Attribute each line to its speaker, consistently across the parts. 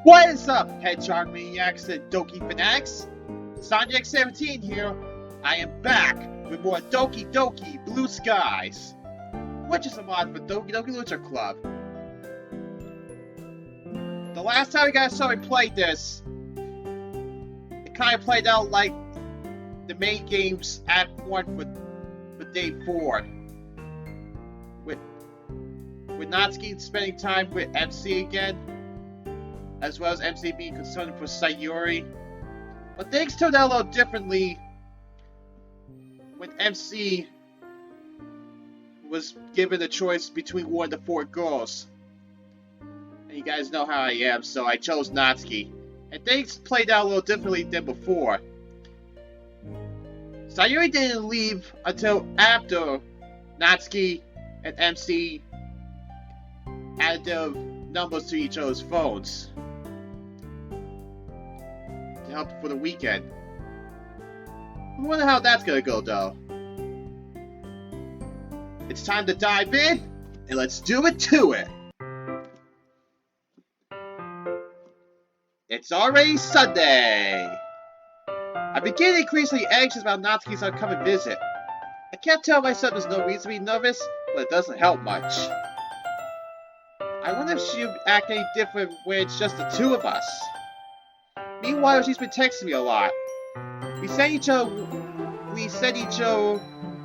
Speaker 1: What is up, Hedgehog Maniacs and Doki Fanatics? Sonic 17 here. I am back with more Doki Doki Blue Skies, which is a mod for Doki Doki Literature Club. The last time we played this, it kind of played out like the main game's Act 1 for Day 4. With Natsuki spending time with MC again, as well as MC being concerned for Sayuri. But things turned out a little differently when MC was given the choice between one of the 4 girls. And you guys know how I am, so I chose Natsuki. And things played out a little differently than before. Sayuri didn't leave until after Natsuki and MC added their numbers to each other's phones to help for the weekend. I wonder how that's gonna go though. It's time to dive in, and let's do it to it! It's already Sunday! I begin increasingly anxious about Natsuki's upcoming visit. I can't tell myself there's no reason to be nervous, but it doesn't help much. I wonder if she'll act any different when it's just the 2 of us. Meanwhile, she's been texting me a lot. We sent each other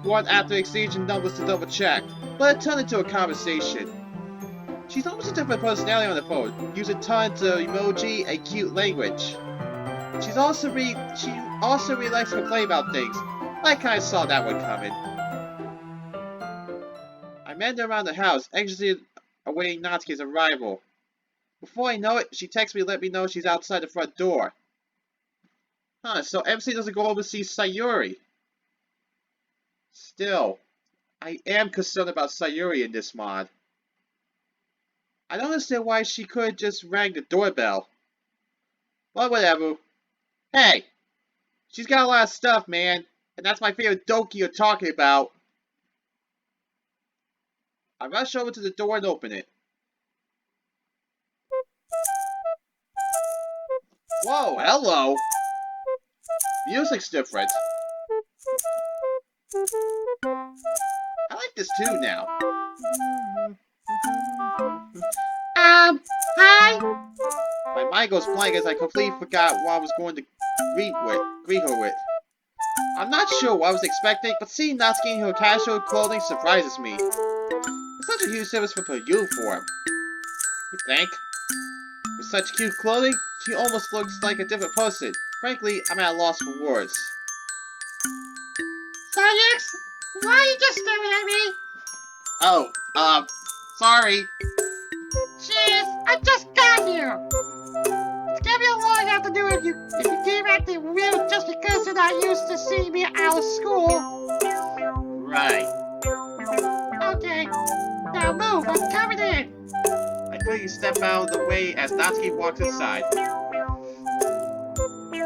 Speaker 1: one after exchanging numbers to double check, but it turned into a conversation. She's almost a different personality on the phone, using tons of emoji and cute language. She also really likes to complain about things. I kinda saw that one coming. I met her around the house, anxiously awaiting Natsuki's arrival. Before I know it, she texts me to let me know she's outside the front door. So MC doesn't go home to see Sayuri. Still, I am concerned about Sayuri in this mod. I don't understand why she could just rang the doorbell. But whatever. Hey! She's got a lot of stuff, man. And that's my favorite Doki you're talking about. I rush over to the door and open it. Whoa, hello! Music's different. I like this tune now. Hi! My mind goes blank as I completely forgot what I was going to greet her with. I'm not sure what I was expecting, but seeing Natsuki in her casual clothing surprises me. It's such a huge difference from her uniform. You think? With such cute clothing, she almost looks like a different person. Frankly, I'm at a loss for words. Sayux, why are you just staring at me? Oh, sorry. Jeez, I just got here. It's gonna be a long afternoon if you keep acting weird just because you're not used to seeing me out of school. Right. Okay, now move, I'm coming in. I quickly step out of the way as Natsuki walks inside.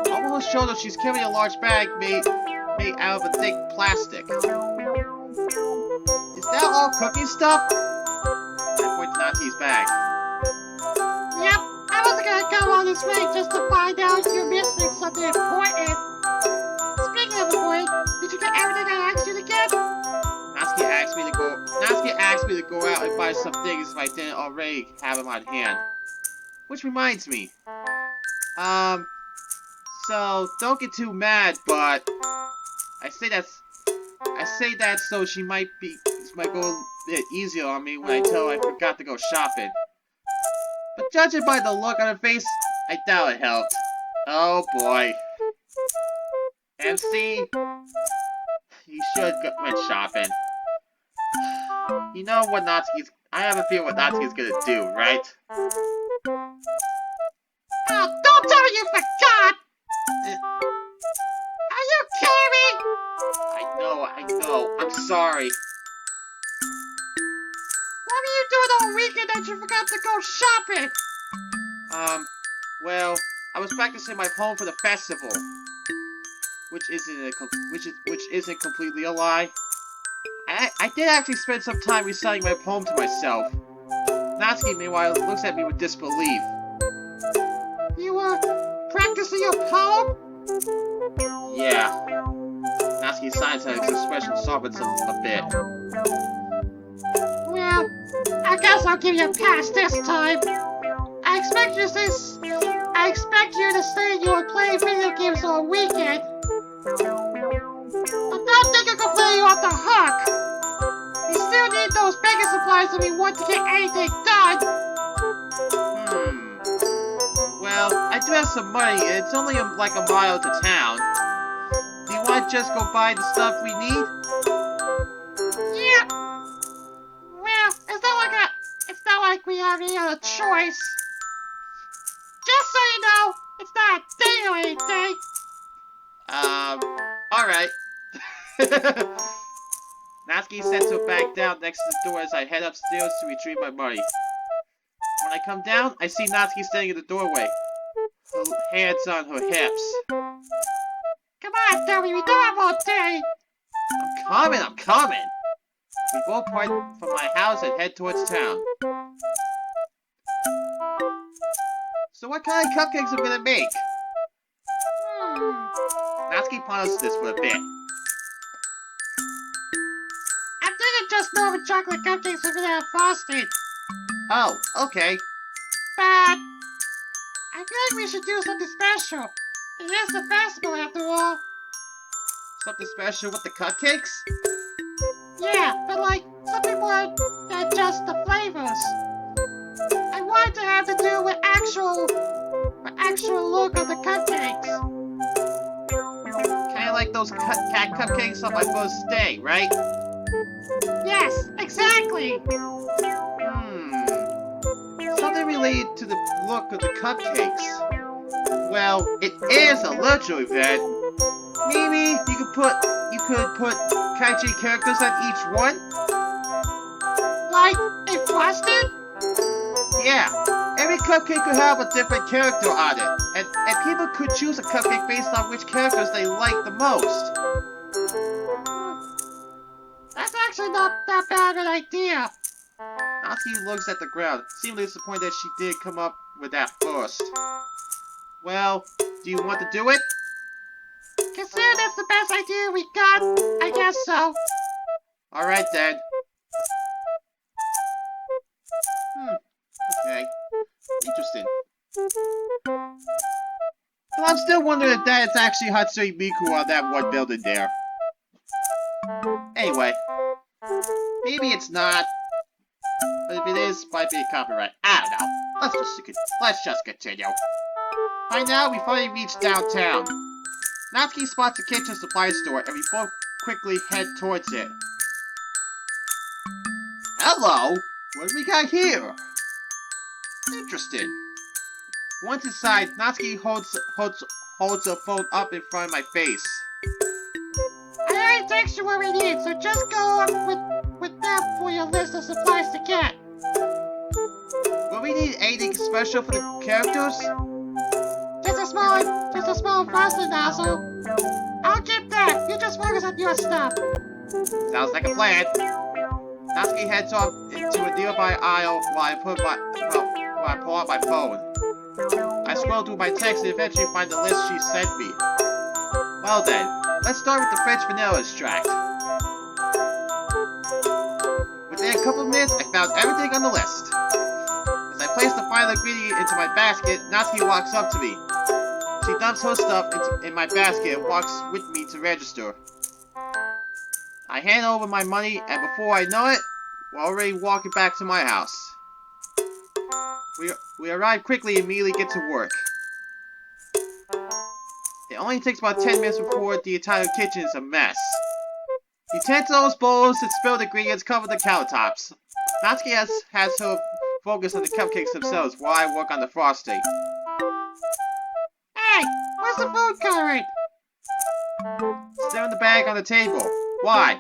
Speaker 1: Over her shoulder, she's carrying a large bag made out of a thick plastic. Is that all cooking stuff? I point to Natsuki's bag. Yep, I wasn't gonna go all this way just to find out you're missing something important. Speaking of important, did you get everything I asked you to get? Natsuki asked me to go out and buy some things if I didn't already have them on hand. Which reminds me. So don't get too mad, but I say that so she might go a bit easier on me when I tell her I forgot to go shopping. But judging by the look on her face, I doubt it helped. Oh boy. MC, you should went shopping. You know what I have a feeling what Natsuki's gonna do, right? Oh, don't tell me you forgot! Are you kidding me? I know, I'm sorry. What were you doing all weekend that you forgot to go shopping? Well, I was practicing my poem for the festival. Which isn't completely a lie. I did actually spend some time reciting my poem to myself. Natsuki, meanwhile, looks at me with disbelief. You were practicing your poem? Yeah. Natsuki's signs his expression softens a bit. Well, I guess I'll give you a pass this time. I expect you to say you were playing video games on a weekend. I don't think I can play you off the hook. We still need those baking supplies if we want to get anything done. Well, I do have some money. It's only like a mile to town. Do you want to just go buy the stuff we need? Yeah. Well, it's not like we have any other choice. Just so you know, it's not a date or anything. Alright. Natsuki sets her bag down next to the door as I head upstairs to retrieve my money. When I come down, I see Natsuki standing in the doorway, her hands on her hips. Come on, Dummy, we don't have all day. I'm coming. We both part from my house and head towards town. So what kind of cupcakes are we gonna make? Natsuki ponders this for a bit. I'm thinking just normal chocolate cupcakes with vanilla frosting. Oh, okay. But I feel like we should do something special. It is the festival after all. Something special with the cupcakes? Yeah, but like something more than just the flavors. I wanted to have to do with actual look of the cupcakes. Kinda like those cat cupcakes on my first day, right? Yes, exactly! Something related to the look of the cupcakes. Well, it is a luxury event. Maybe you could put kaiji characters on each one? Like a frosted? Yeah, every cupcake could have a different character on it, and people could choose a cupcake based on which characters they like the most. That's actually not that bad of an idea. Natsuki looks at the ground, seemingly disappointed that she did come up with that first. Well, do you want to do it? Consider that's the best idea we got, I guess so. Alright then. Okay. Interesting. But I'm still wondering if that is actually Hatsune Miku on that one building there. Anyway. Maybe it's not. But if it is, might be a copyright. I don't know. Let's just continue. By now, we finally reached downtown. Natsuki spots a kitchen supply store, and we both quickly head towards it. Hello! What do we got here? Interesting. Once inside, Natsuki holds her phone up in front of my face. I already texted you what we need, so just go up with that for your list of supplies to get. Will we need anything special for the characters? Just a small frosting nozzle. I'll get that. You just focus on your stuff. Sounds like a plan. Natsuki heads off into a nearby aisle while I pull out my phone. I scroll through my text and eventually find the list she sent me. Well then, let's start with the French vanilla extract. Within a couple of minutes, I found everything on the list. As I place the final ingredient into my basket, Natsuki walks up to me. She dumps her stuff in my basket and walks with me to register. I hand over my money, and before I know it, we're already walking back to my house. We arrive quickly and immediately get to work. It only takes about 10 minutes before the entire kitchen is a mess. Utensils, bowls, and spilled ingredients cover the countertops. Natsuki has her focus on the cupcakes themselves while I work on the frosting. Hey, where's the food coloring? It's there in the bag on the table. Why?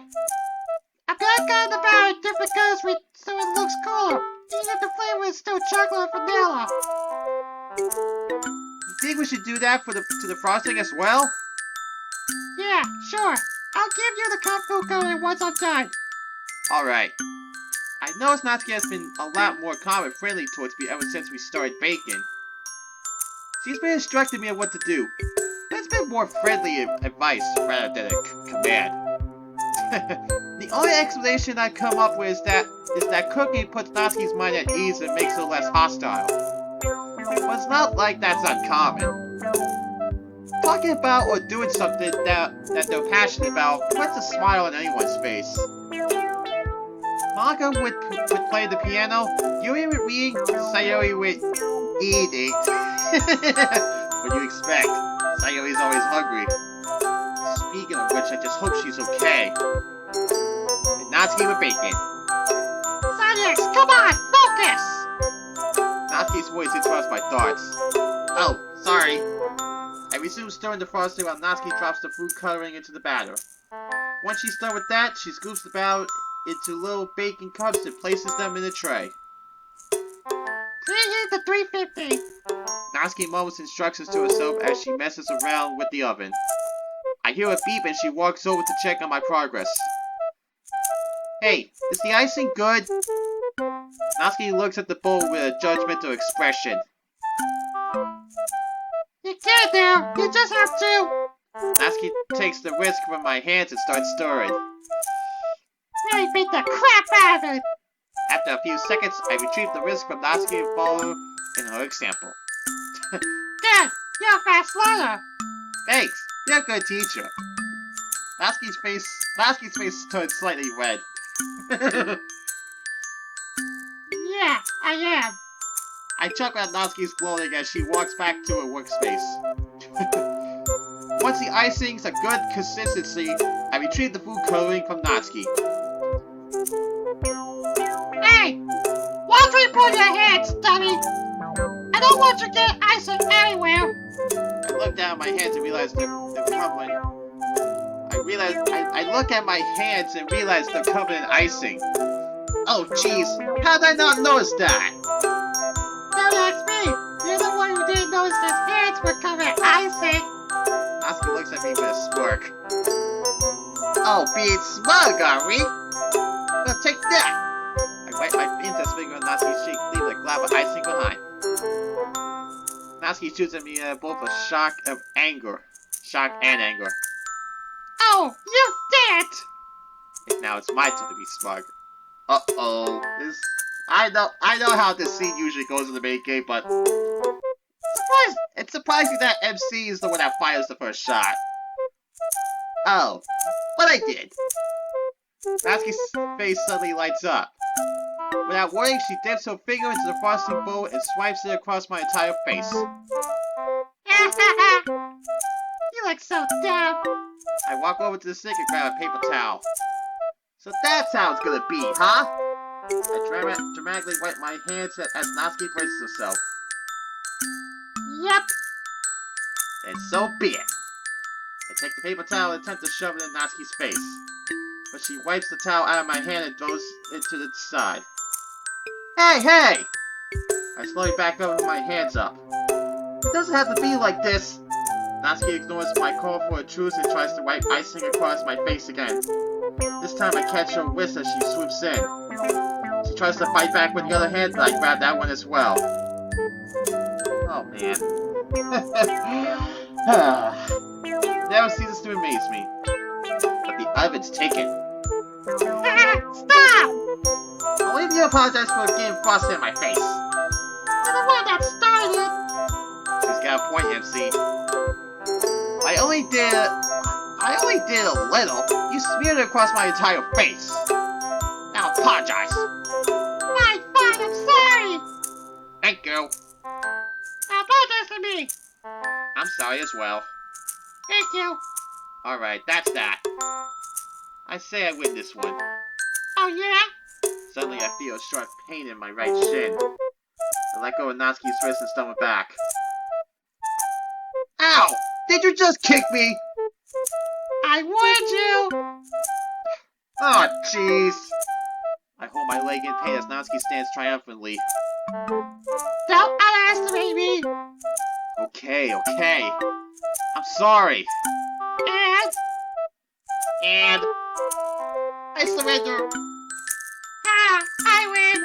Speaker 1: I'm gonna color the bag in different colors so it looks cooler. Even if the flavor is still chocolate and vanilla. You think we should do that to the frosting as well? Yeah, sure. I'll give you the food coloring once I'm done. Alright. I noticed Natsuki has been a lot more calm and friendly towards me ever since we started baking. She's been instructing me on what to do. That's been more friendly advice rather than a command. The only explanation I come up with is that cooking puts Natsuki's mind at ease and makes her less hostile. But it's not like that's uncommon. Talking about or doing something that they're passionate about puts a smile on anyone's face. Manga would play the piano, Yui would read, Sayori would eating. What do you expect? Sayori's always hungry. Speaking of which, I just hope she's okay. And Natsuki with bacon.
Speaker 2: Science, come on, focus!
Speaker 1: Natsuki's voice interrupts my thoughts. Oh, sorry. I resume stirring the frosting while Natsuki drops the food coloring into the batter. Once she's done with that, she scoops the batter into little baking cups and places them in a tray.
Speaker 2: Preheat to 350.
Speaker 1: Natsuki mumbles instructions to herself as she messes around with the oven. I hear a beep and she walks over to check on my progress. Hey, is the icing good? Natsuki looks at the bowl with a judgmental expression.
Speaker 2: You can't now, you just have to.
Speaker 1: Natsuki takes the whisk from my hands and starts stirring.
Speaker 2: Really beat the crap out of it.
Speaker 1: After a few seconds, I retrieve the whisk from Natsuki and follow in her example.
Speaker 2: Good, you're a fast learner.
Speaker 1: Thanks, you're a good teacher. Natsuki's face turns slightly red.
Speaker 2: Yeah, I am.
Speaker 1: I chuckle at Natsuki's gloating as she walks back to her workspace. Once the icing's a good consistency, I retrieve the food coloring from Natsuki.
Speaker 2: Hey, why don't you put your hands, dummy? I don't want you to get icing anywhere.
Speaker 1: I look down at my hands and realize they're crumbling. I look at my hands and realize they're covered in icing. Oh jeez, how did I not notice that?
Speaker 2: Don't ask me. You're the one who didn't notice his hands were covered in icing.
Speaker 1: Natsuki looks at me with a smirk. Oh, being smug, are we? Well, take that! I wipe my index finger on Natsuki's cheek, leaving a glob of icing behind. Natsuki shoots at me both a shock and anger.
Speaker 2: Oh, you did it!
Speaker 1: Now it's my turn to be smug. Uh-oh. I know how this scene usually goes in the main game, but it's surprising that MC is the one that fires the first shot. Oh, but I did. Natsuki's face suddenly lights up. Without warning, she dips her finger into the frosting bowl and swipes it across my entire face.
Speaker 2: You look so dumb.
Speaker 1: I walk over to the sink and grab a paper towel. So that's how it's gonna be, huh? I dramatically wipe my hands as Natsuki places herself.
Speaker 2: Yep.
Speaker 1: And so be it. I take the paper towel and attempt to shove it in Natsuki's face. But she wipes the towel out of my hand and throws it to the side. Hey! I slowly back up with my hands up. It doesn't have to be like this. Natsuki ignores my call for a truce and tries to wipe icing across my face again. This time I catch her wrist as she swoops in. She tries to fight back with the other hand, but I grab that one as well. Oh man. Never ceases to amaze me. But the oven's taken.
Speaker 2: Stop!
Speaker 1: Only if you apologize for getting frosted in my face.
Speaker 2: You're the one that started.
Speaker 1: She's got a point, MC. I only did a little. You smeared it across my entire face. Now apologize.
Speaker 2: Fine, I'm sorry.
Speaker 1: Thank you.
Speaker 2: Now apologize to me.
Speaker 1: I'm sorry as well.
Speaker 2: Thank you.
Speaker 1: Alright, that's that. I say I win this one.
Speaker 2: Oh yeah?
Speaker 1: Suddenly I feel a sharp pain in my right shin. I let go of Natsuki's wrist and stumble back. Ow! Did you just kick me?
Speaker 2: I warned you.
Speaker 1: Oh, jeez. I hold my leg in pain as Natsuki stands triumphantly.
Speaker 2: Don't underestimate me.
Speaker 1: Okay. I'm sorry. And I surrender.
Speaker 2: Ha! I win.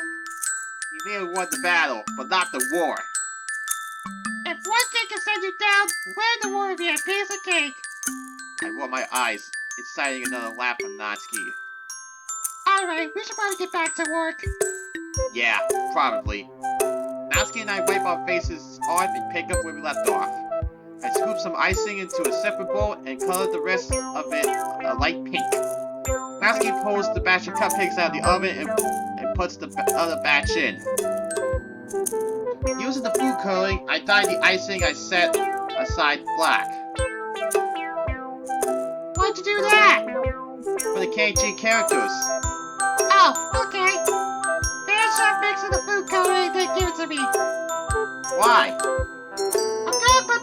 Speaker 1: You may have won the battle, but not the war.
Speaker 2: If one thing can send you down. Where in the world be a piece of cake?
Speaker 1: I roll my eyes, inciting another laugh from Natsuki.
Speaker 2: Alright, we should probably get back to work.
Speaker 1: Yeah, probably. Natsuki and I wipe our faces on and pick up where we left off. I scoop some icing into a separate bowl and color the rest of it a light pink. Natsuki pulls the batch of cupcakes out of the oven and puts the other batch in. Using the food coloring, I dye the icing I set aside black.
Speaker 2: Why'd you do that?
Speaker 1: For the KG characters.
Speaker 2: Oh, okay. Finish up mixing the food coloring and then give it to me.
Speaker 1: Why?
Speaker 2: I'm gonna put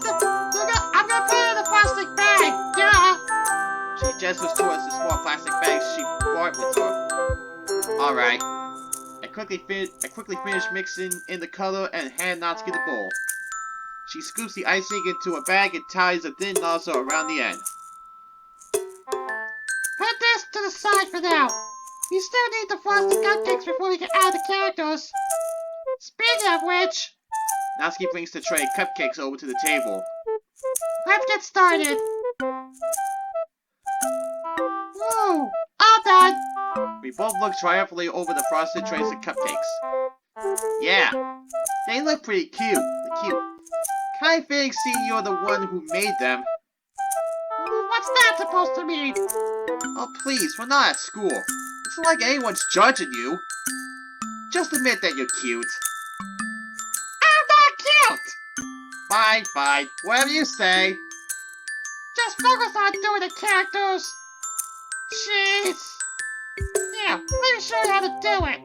Speaker 2: it in the plastic bag. Yeah.
Speaker 1: She gestures towards the small plastic bags she brought with her. Alright. I quickly finish mixing in the color and hand Natsuki the bowl. She scoops the icing into a bag and ties a thin nozzle around the end.
Speaker 2: Put this to the side for now. We still need the frosted cupcakes before we can add the characters. Speaking of which,
Speaker 1: Natsuki brings the tray of cupcakes over to the table.
Speaker 2: let's get started. Whoa, all done.
Speaker 1: We both look triumphantly over the frosted trays of cupcakes. Yeah, they look pretty cute. Kind of feeling seeing you're the one who made them.
Speaker 2: What's that supposed to mean?
Speaker 1: Oh please, we're not at school. It's not like anyone's judging you. Just admit that you're cute.
Speaker 2: I'm not cute.
Speaker 1: Fine, whatever you say.
Speaker 2: Just focus on doing the characters. Jeez. Yeah, let me show you how to do it.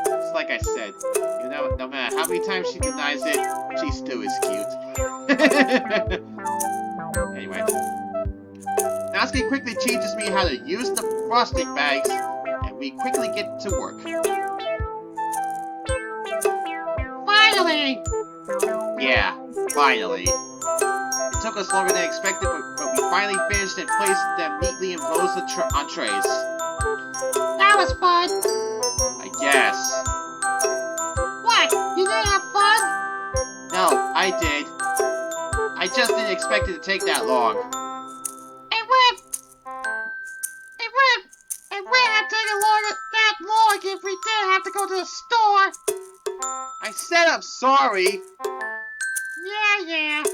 Speaker 1: It's like I said, you know, no matter how many times she denies it, she still is cute. Anyway. Natsuki quickly teaches me how to use the frosting bags, and we quickly get to work.
Speaker 2: Finally!
Speaker 1: Yeah, finally. It took us longer than expected, but we finally finished and placed them neatly in rows on trays.
Speaker 2: That was fun.
Speaker 1: I guess.
Speaker 2: What? You didn't have fun?
Speaker 1: No, I did. I just didn't expect it to take that long.
Speaker 2: It wouldn't have taken that long if we didn't have to go to the store.
Speaker 1: I said I'm sorry.
Speaker 2: Yeah. I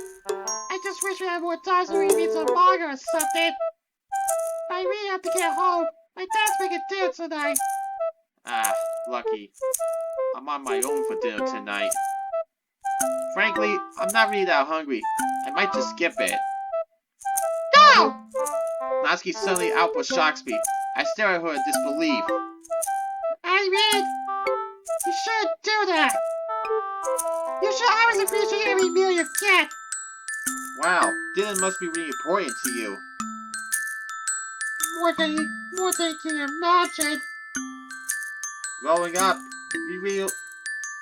Speaker 2: just wish we had more time so we could eat some burger or something. I really have to get home. My dad's making dinner tonight.
Speaker 1: Ah, lucky. I'm on my own for dinner tonight. Frankly, I'm not really that hungry. I might just skip it.
Speaker 2: Go!
Speaker 1: Natsuki suddenly outburst shocks me. I stare at her in disbelief.
Speaker 2: I mean, you shouldn't do that. You should always appreciate every meal you get.
Speaker 1: Wow, dinner must be really important to you.
Speaker 2: More than you can imagine.
Speaker 1: Growing up,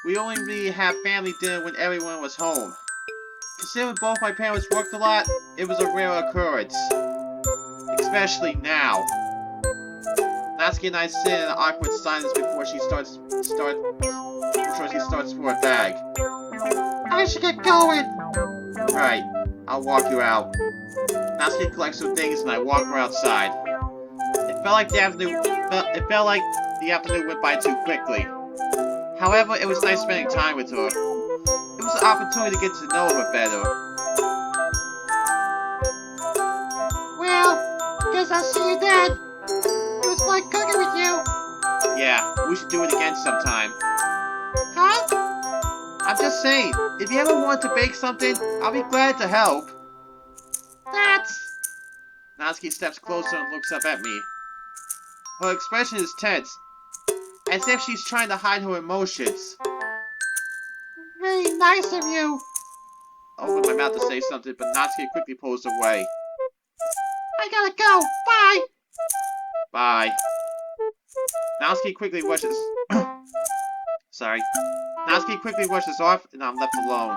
Speaker 1: we only really had family dinner when everyone was home. Considering both my parents worked a lot, it was a rare occurrence. Especially now. Natsuki and I sit in an awkward silence before she starts for a bag.
Speaker 2: I should get going.
Speaker 1: Right, I'll walk you out. Natsuki collects her things and I walk her outside. It felt like the afternoon went by too quickly. However, it was nice spending time with her. It was an opportunity to get to know her better.
Speaker 2: Well, guess I'll see you then. It was fun cooking with you.
Speaker 1: Yeah, we should do it again sometime.
Speaker 2: Huh?
Speaker 1: I'm just saying, if you ever want to bake something, I'll be glad to help.
Speaker 2: That's...
Speaker 1: Natsuki steps closer and looks up at me. Her expression is tense, as if she's trying to hide her emotions.
Speaker 2: really nice of you.
Speaker 1: I open my mouth to say something, but Natsuki quickly pulls away.
Speaker 2: I gotta go. Bye.
Speaker 1: Bye. Natsuki quickly rushes... Sorry. Natsuki quickly rushes off, and I'm left alone.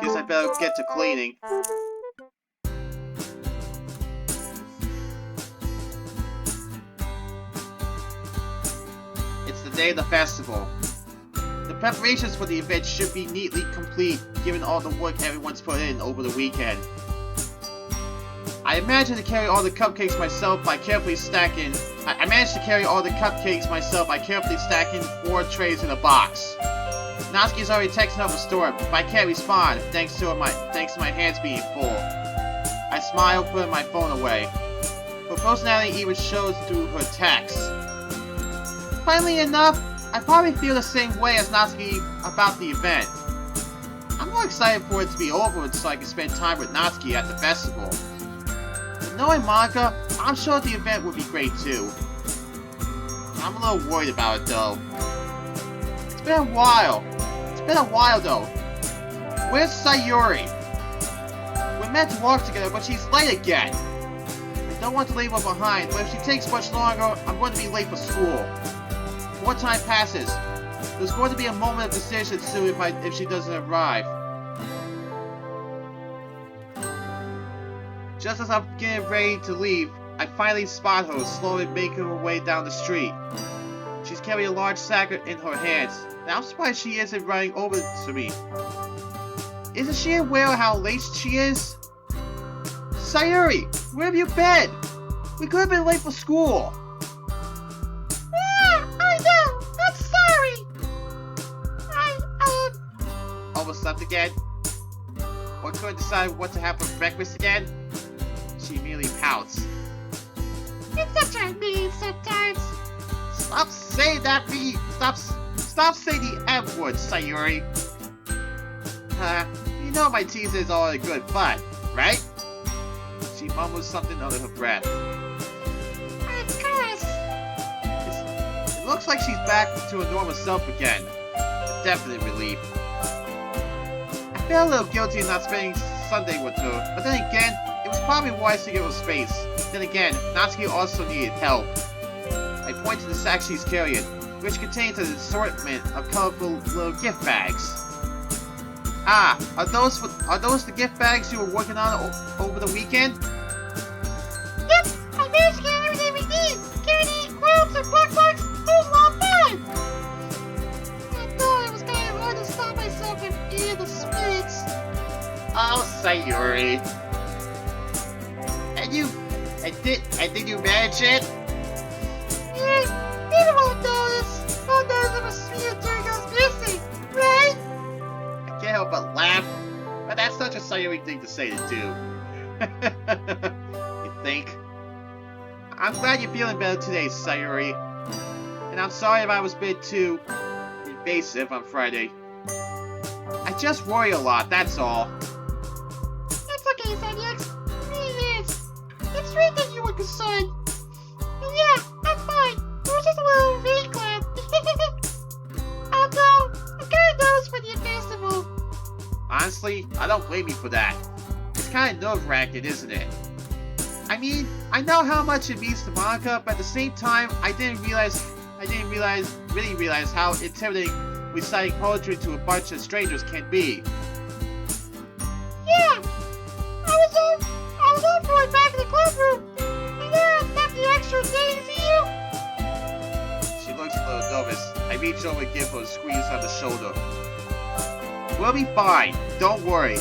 Speaker 1: Guess I better get to cleaning. It's the day of the festival. The preparations for the event should be neatly complete, given all the work everyone's put in over the weekend. I managed to carry all the cupcakes myself by carefully stacking 4 trays in a box. Natsuki's already texting up a store, but I can't respond thanks to my hands being full. I smile, putting my phone away. Her personality even shows through her texts. Funnily enough, I probably feel the same way as Natsuki about the event. I'm more excited for it to be over so I can spend time with Natsuki at the festival. But knowing Monica, I'm sure the event would be great too. I'm a little worried about it though. It's been a while though. Where's Sayuri? We're meant to walk together, but she's late again. I don't want to leave her behind, but if she takes much longer, I'm going to be late for school. More time passes. There's going to be a moment of decision soon if she doesn't arrive. Just as I'm getting ready to leave, I finally spot her slowly making her way down the street. She's carrying a large sack in her hands, and I'm surprised she isn't running over to me. Isn't she aware of how late she is? Sayuri, where have you been? We could have been late for school.
Speaker 2: I know. I'm sorry.
Speaker 1: Overslept again? Or couldn't decide what to have for breakfast again? She immediately pouts.
Speaker 2: It's such a mean sometimes.
Speaker 1: Stop saying that mean. Stop saying the M word, Sayuri. You know my teaser is all in good fun, right? She mumbles something under her breath.
Speaker 2: Of course.
Speaker 1: It looks like she's back to her normal self again. A definite relief. I feel a little guilty not spending Sunday with her, but then again, it was probably wise to give her space. Then again, Natsuki also needed help. I point to the sack she's carrying, which contains an assortment of colorful little gift bags. Ah, are those the gift bags you were working on over the weekend?
Speaker 2: Yep, I managed to get everything we need. Candy, quilts, and bookmarks. It was a long time. I thought it was kind of hard to stop myself from eating the sweets.
Speaker 1: Oh, Sayuri. And did you manage it?
Speaker 2: Yeah, people won't notice. Won't notice if a sweet or two goes missing, right?
Speaker 1: I can't help but laugh, but that's such a Sayuri thing to say to do. You think? I'm glad you're feeling better today, Sayuri. And I'm sorry if I was a bit too invasive on Friday. I just worry a lot, that's all.
Speaker 2: It's okay, Sanyax. It really is. It's great that you were concerned. And yeah, I'm fine. It was just a little vague clap. Although, I'm kind of nervous for the festival.
Speaker 1: Honestly, I don't blame you for that. It's kind of nerve-wracking, isn't it? I mean, I know how much it means to Monica, but at the same time, I didn't really realize how intimidating reciting poetry to a bunch of strangers can be.
Speaker 2: Yeah, I was all for it back in the classroom. And yeah, that's the extra thing for you.
Speaker 1: She looks a little nervous. I reach over and give her a squeeze on the shoulder. We'll be fine, don't worry.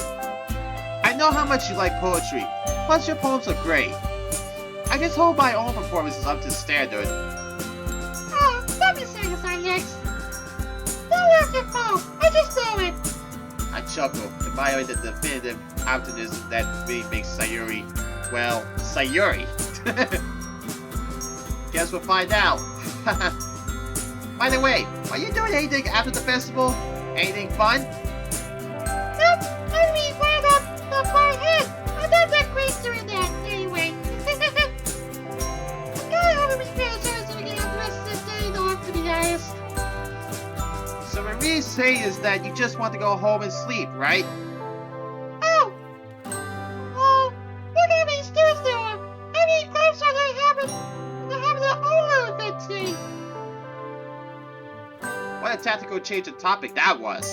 Speaker 1: I know how much you like poetry, plus your poems are great. I just hope my own performance is up to standard.
Speaker 2: Oh, don't be serious, Sanyax. Don't laugh your fault. I just know it.
Speaker 1: I chuckle, admiring the definitive optimism that really makes Sayuri, well, Sayuri. Guess we'll find out. By the way, are you doing anything after the festival? Anything fun?
Speaker 2: Nope, I'm really glad I'm far ahead. I'm not that great doing that, anyway. I haven't really paid attention to getting the rest of the day off, to be honest.
Speaker 1: So what Marie's saying is that you just want to go home and sleep, right?
Speaker 2: Oh! Look how many students there are! How many clubs are they having? They're having their own little event today.
Speaker 1: What a tactical change of topic that was.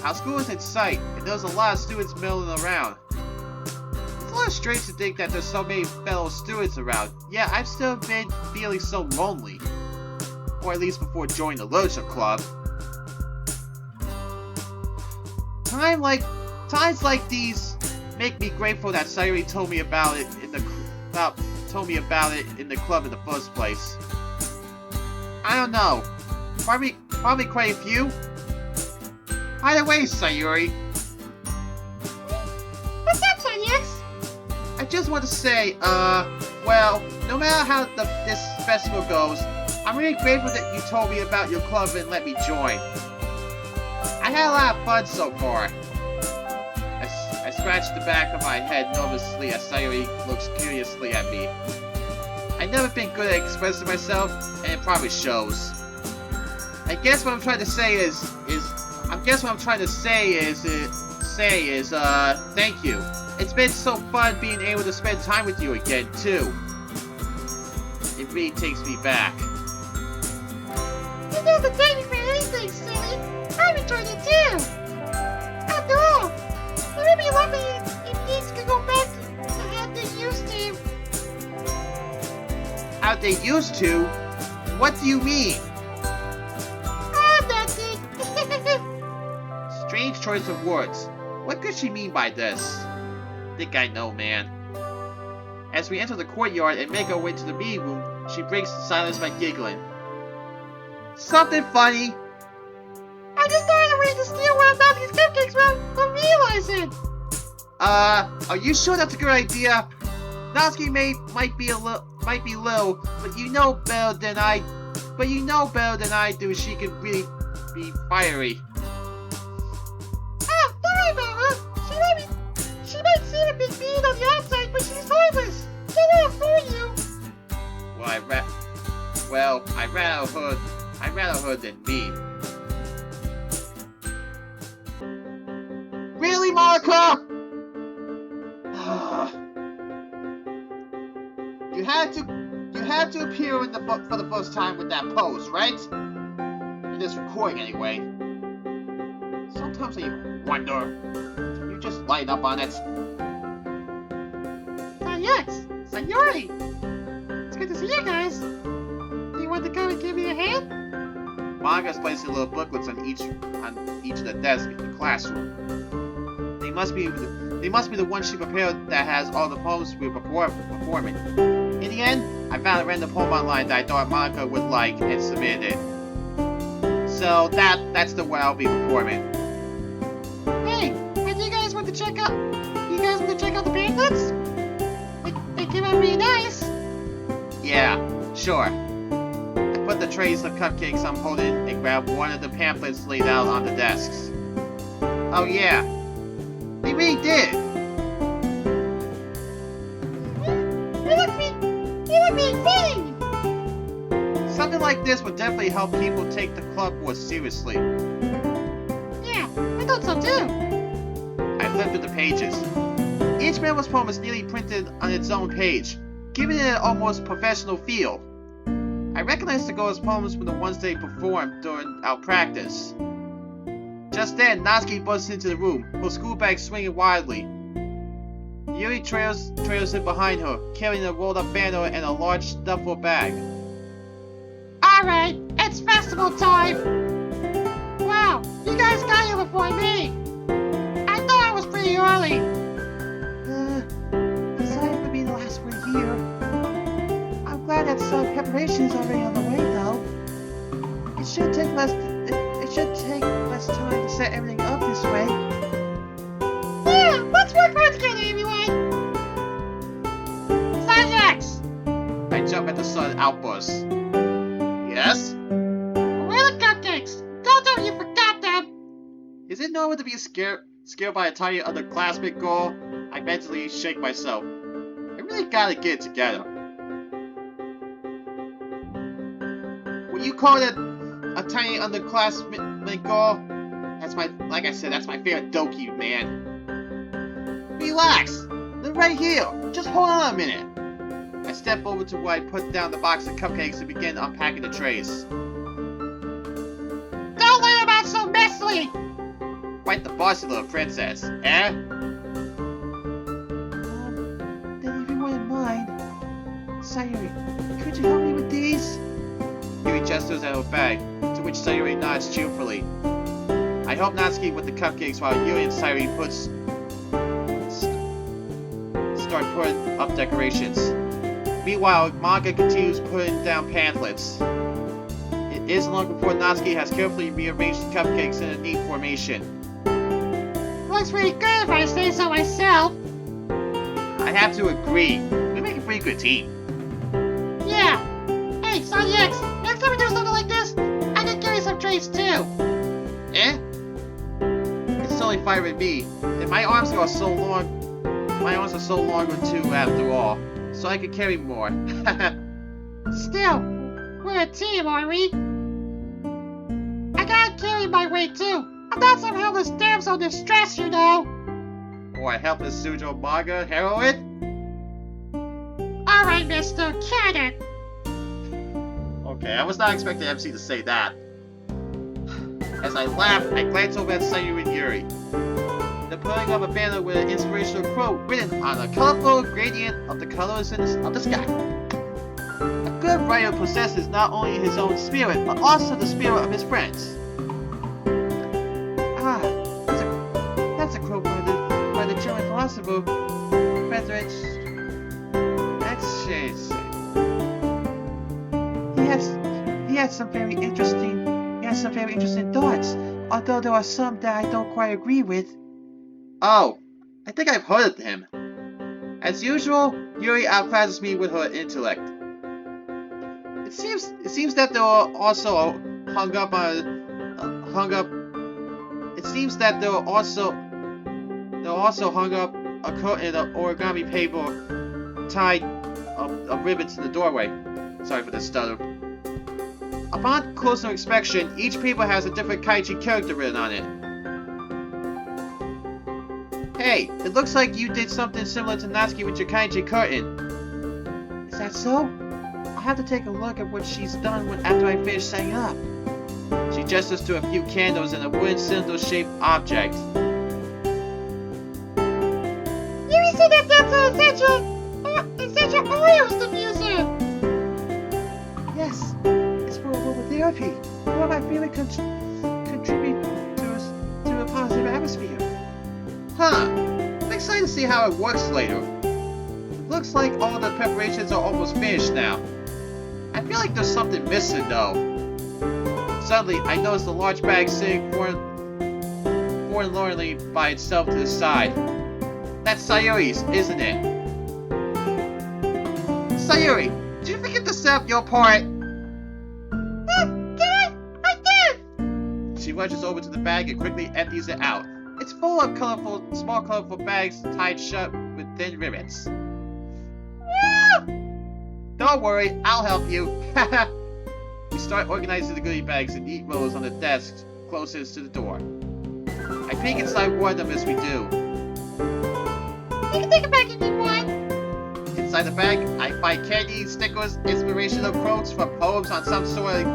Speaker 1: Our school is in sight, and there's a lot of students milling around. It's a little strange to think that there's so many fellow students around, yet I've still been feeling so lonely. or at least before joining the Literature Club. Times like these make me grateful that Sayuri told me about it in the club in the first place. I don't know. Probably quite a few. By the way, Sayuri.
Speaker 2: What's up, Sonix?
Speaker 1: I just want to say, well, no matter how this festival goes, I'm really grateful that you told me about your club and let me join. I had a lot of fun so far. I scratched the back of my head nervously as Sayuri looks curiously at me. I've never been good at expressing myself, and it probably shows. I guess what I'm trying to say is thank you. It's been so fun being able to spend time with you again, too. It really takes me back.
Speaker 2: You don't have to thank me for anything, silly. I've enjoyed it too. After all, it would be lovely if things could go back to how they used to.
Speaker 1: How they used to? What do you mean?
Speaker 2: Oh, nothing.
Speaker 1: Strange choice of words. What could she mean by this? Think I know, man. As we enter the courtyard and make our way to the meeting room, she breaks the silence by giggling. Something funny.
Speaker 2: I just thought of a way to steal one of Natsuki's cupcakes without realizing.
Speaker 1: Are you sure that's a good idea? Natsuki might be little, but you know better than I do. She can really be fiery.
Speaker 2: Oh, don't worry about her. She might seem a bit mean on the outside, but she's harmless. She'll not fool you.
Speaker 1: I'd rather her than me. Really, Monica? You had to appear for the first time with that pose, right? In this recording, anyway. Sometimes I wonder, you just light up on it.
Speaker 2: Yes, Sayuri. It's good to see you guys. Do you want to come and give me a hand?
Speaker 1: Monica's placing little booklets on each of the desks in the classroom. They must be the ones she prepared that has all the poems we're performing. In the end, I found a random poem online that I thought Monica would like and submitted it. So that's the one I'll be performing.
Speaker 2: Hey, do you guys want to check out? The pamphlets? They came out really nice.
Speaker 1: Yeah, sure. I put the trays of cupcakes I'm holding and grabbed one of the pamphlets laid out on the desks. Oh yeah, they really did.
Speaker 2: You look really exciting.
Speaker 1: Something like this would definitely help people take the club more seriously.
Speaker 2: Yeah, I thought so too.
Speaker 1: I flipped through the pages. Each member's poem is neatly printed on its own page, giving it an almost professional feel. I recognized the girls' poems from the ones they performed during our practice. Just then, Natsuki busts into the room, her school bag swinging wildly. Yuri trails in behind her, carrying a rolled-up banner and a large duffel bag.
Speaker 2: Alright, it's festival time! Wow, you guys got here before me! I thought I was pretty early!
Speaker 3: Sorry for being the last one here. I'm glad that some preparation is already on the way, though. It should take less time to set everything up this way.
Speaker 2: Yeah, let's work hard together, everyone! Sonix!
Speaker 1: I jump at the sudden outburst. Yes?
Speaker 2: Where are the cupcakes? Don't tell me you forgot them!
Speaker 1: Is it normal to be scared by a tiny underclassmen girl? I mentally shake myself. I really gotta get it together. When you call it a tiny underclassmen girl, that's my favorite doki, man. Relax! They're right here! Just hold on a minute! I step over to where I put down the box of cupcakes and begin unpacking the trays.
Speaker 2: Don't let them out so messily!
Speaker 1: Quite the bossy little princess, eh?
Speaker 3: Then if you wouldn't mind, Sayuri, could you help me with these?
Speaker 1: Yuri gestures at her bag, to which Sayuri nods cheerfully. I help Natsuki with the cupcakes while Yuri and Sayuri start putting up decorations. Meanwhile, Manga continues putting down pamphlets. It isn't long before Natsuki has carefully rearranged the cupcakes in a neat formation.
Speaker 2: Looks pretty good if I say so myself.
Speaker 1: I have to agree. We make a pretty good team.
Speaker 2: Yeah. Hey, Sonny X, next time we do something like this, I can give you some treats too.
Speaker 1: Eh? It's totally fine with me. And my arms are so long. My arms are so long too, after all. So I can carry more.
Speaker 2: Still, we're a team, aren't we? I gotta carry my weight too. I'm not some helpless damsel in distress, you know.
Speaker 1: Or a helpless Sujo Manga heroine?
Speaker 2: Alright, mister, cut it.
Speaker 1: Okay, I was not expecting MC to say that. As I laugh, I glance over at Sayuri and Yuri. They're putting up a banner with an inspirational quote written on a colorful gradient of the colors of the sky. A good writer possesses not only his own spirit, but also the spirit of his friends.
Speaker 3: Ah, that's a quote by the German philosopher Friedrich Nietzsche. He has some very interesting thoughts, although there are some that I don't quite agree with.
Speaker 1: Oh, I think I've heard of him. As usual, Yuri outclasses me with her intellect. It seems that they're also hung up. It seems that they're also hung up a curtain of origami paper tied a ribbon to the doorway. Sorry for the stutter. Upon closer inspection, each paper has a different kaiji character written on it. Hey, it looks like you did something similar to Natsuki with your kaiji curtain.
Speaker 3: Is that so? I'll have to take a look at what she's done after I finish setting up.
Speaker 1: She gestures to a few candles and a wooden cylinder-shaped object.
Speaker 2: You said that that's essential oils diffuser.
Speaker 3: Yes, it's for aromatherapy. One of my favorite contribute to a positive atmosphere.
Speaker 1: Huh. I'm excited to see how it works later. It looks like all the preparations are almost finished now. I feel like there's something missing though. Suddenly, I notice a large bag sitting forlornly by itself to the side. That's Sayuri's, isn't it? Sayuri, did you forget to set up your part?
Speaker 2: Did I? I did!
Speaker 1: She rushes over to the bag and quickly empties it out. It's full of small colorful bags tied shut with thin ribbons. Don't worry, I'll help you. We start organizing the goodie bags in neat rows on the desks closest to the door. I peek inside one of them as we do.
Speaker 2: You can take it back if you want.
Speaker 1: Inside the bag, I find candy, stickers, inspirational quotes from poems on some sort of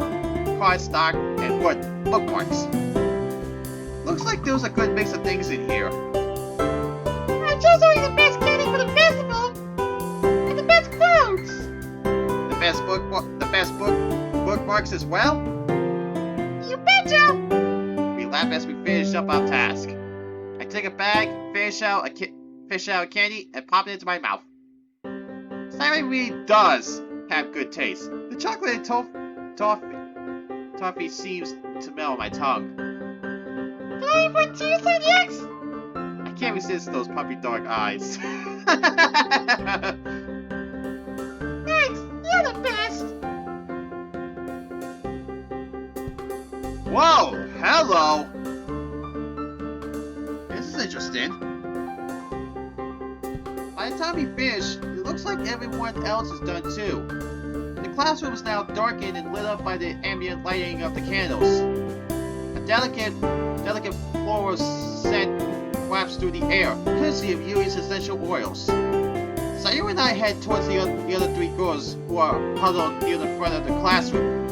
Speaker 1: cardstock, and bookmarks. Looks like there's a good mix of things in here.
Speaker 2: I chose only the best candy for the festival, and the best quotes.
Speaker 1: The best bookmarks as well?
Speaker 2: You betcha!
Speaker 1: We laugh as we finish up our task. I take a bag, fish out a candy, and pop it into my mouth. Sayuri really does have good taste. The chocolate toffee seems to melt on my tongue.
Speaker 2: Can I have one too, Sonny X?
Speaker 1: I can't resist those puppy dog eyes.
Speaker 2: Thanks, you're the best.
Speaker 1: Whoa, hello. This is interesting. By the time we finish, it looks like everyone else is done too. The classroom is now darkened and lit up by the ambient lighting of the candles. A delicate floral scent wafts through the air, courtesy of Yuri's essential oils. Sayuri and I head towards the other three girls who are huddled near the front of the classroom,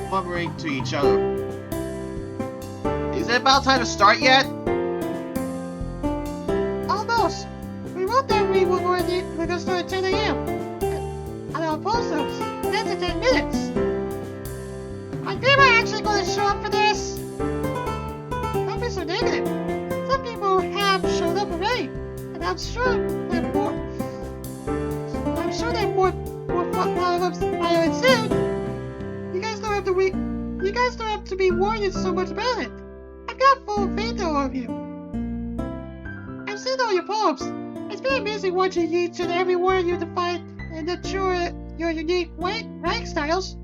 Speaker 1: murmuring to each other. Is it about time to start yet?
Speaker 3: Almost. We wrote that we were going to start at 10 a.m. on our posters. That's in 10 minutes. violent soon. You guys don't have to be worried so much about it. I've got full faith in all of you. I've seen all your poems. It's been amazing watching each and every one of you define and nurture your unique writing styles.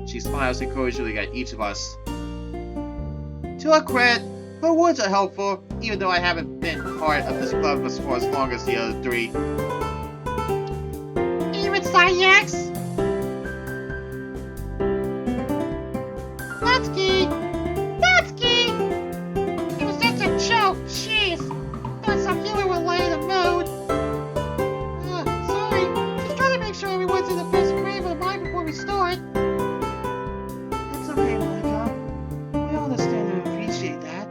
Speaker 1: She smiles encouragingly at each of us. To her credit, her words are helpful, even though I haven't been part of this club for as long as the other three.
Speaker 2: Even Sayax? Natsuki! It was just a joke, jeez. Thought some humor would lighten the mood.
Speaker 3: Sorry. Just trying to make sure everyone's in the best frame of mind before we start. It's okay, Monica. We all understand and appreciate that.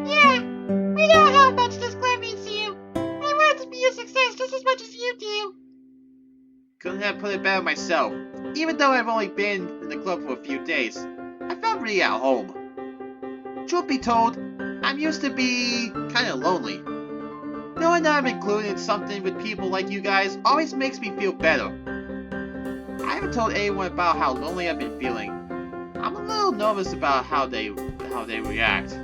Speaker 2: Yeah, we know how much this club means to you. I want it to be a success just as much as you do.
Speaker 1: Couldn't have put it better myself. Even though I've only been in the club for a few days, I felt really at home. Truth be told, I'm used to be kinda lonely. Knowing that I'm included in something with people like you guys always makes me feel better. I haven't told anyone about how lonely I've been feeling. I'm a little nervous about how they react.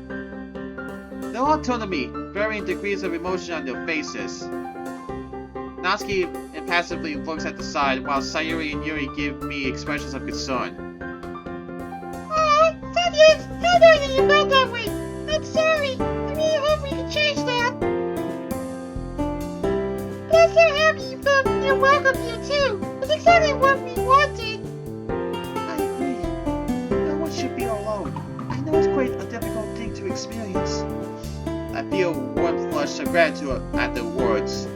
Speaker 1: They're all turned to me, varying degrees of emotion on their faces. Natsuki impassively looks at the side while Sayuri and Yuri give me expressions of concern.
Speaker 2: Sayax, I know that you felt that way. I'm sorry. I really hope we can change that. But I'm so happy you felt you're welcome here too. It's exactly what we wanted.
Speaker 3: I agree. No one should be alone. I know it's quite a difficult thing to experience.
Speaker 1: I feel a warm flush of gratitude at their words.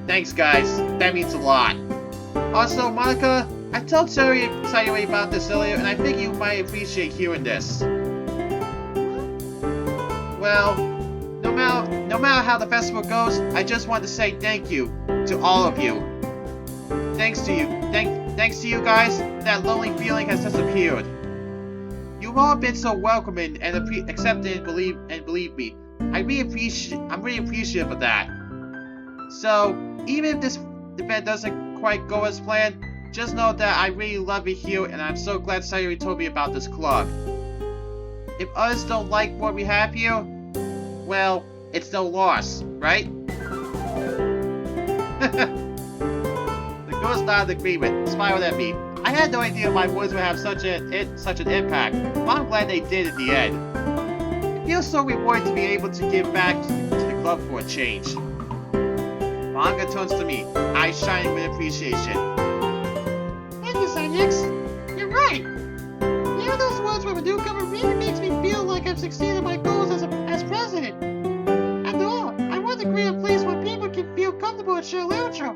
Speaker 1: Thanks guys, that means a lot. Also, Monica, I told Sayuri about this earlier and I think you might appreciate hearing this. Well, no matter how the festival goes, I just want to say thank you to all of you. Thanks to you guys, that lonely feeling has disappeared. You've all been so welcoming and accepting and believe me. I'm really appreciative of that. So, even if this event doesn't quite go as planned, just know that I really love it here and I'm so glad Sayuri told me about this club. If others don't like what we have here, well, it's no loss, right? The girls nodded agreement, smiled at me. I had no idea my words would have such an impact, but I'm glad they did in the end. It feels so rewarding to be able to give back to the club for a change. Manga turns to me, eyes shining with appreciation.
Speaker 2: Thank you, Sayax. You're right. Hearing those words from a newcomer really makes me feel like I've succeeded in my goals as president. After all, I want to create a place where people can feel comfortable and share literature.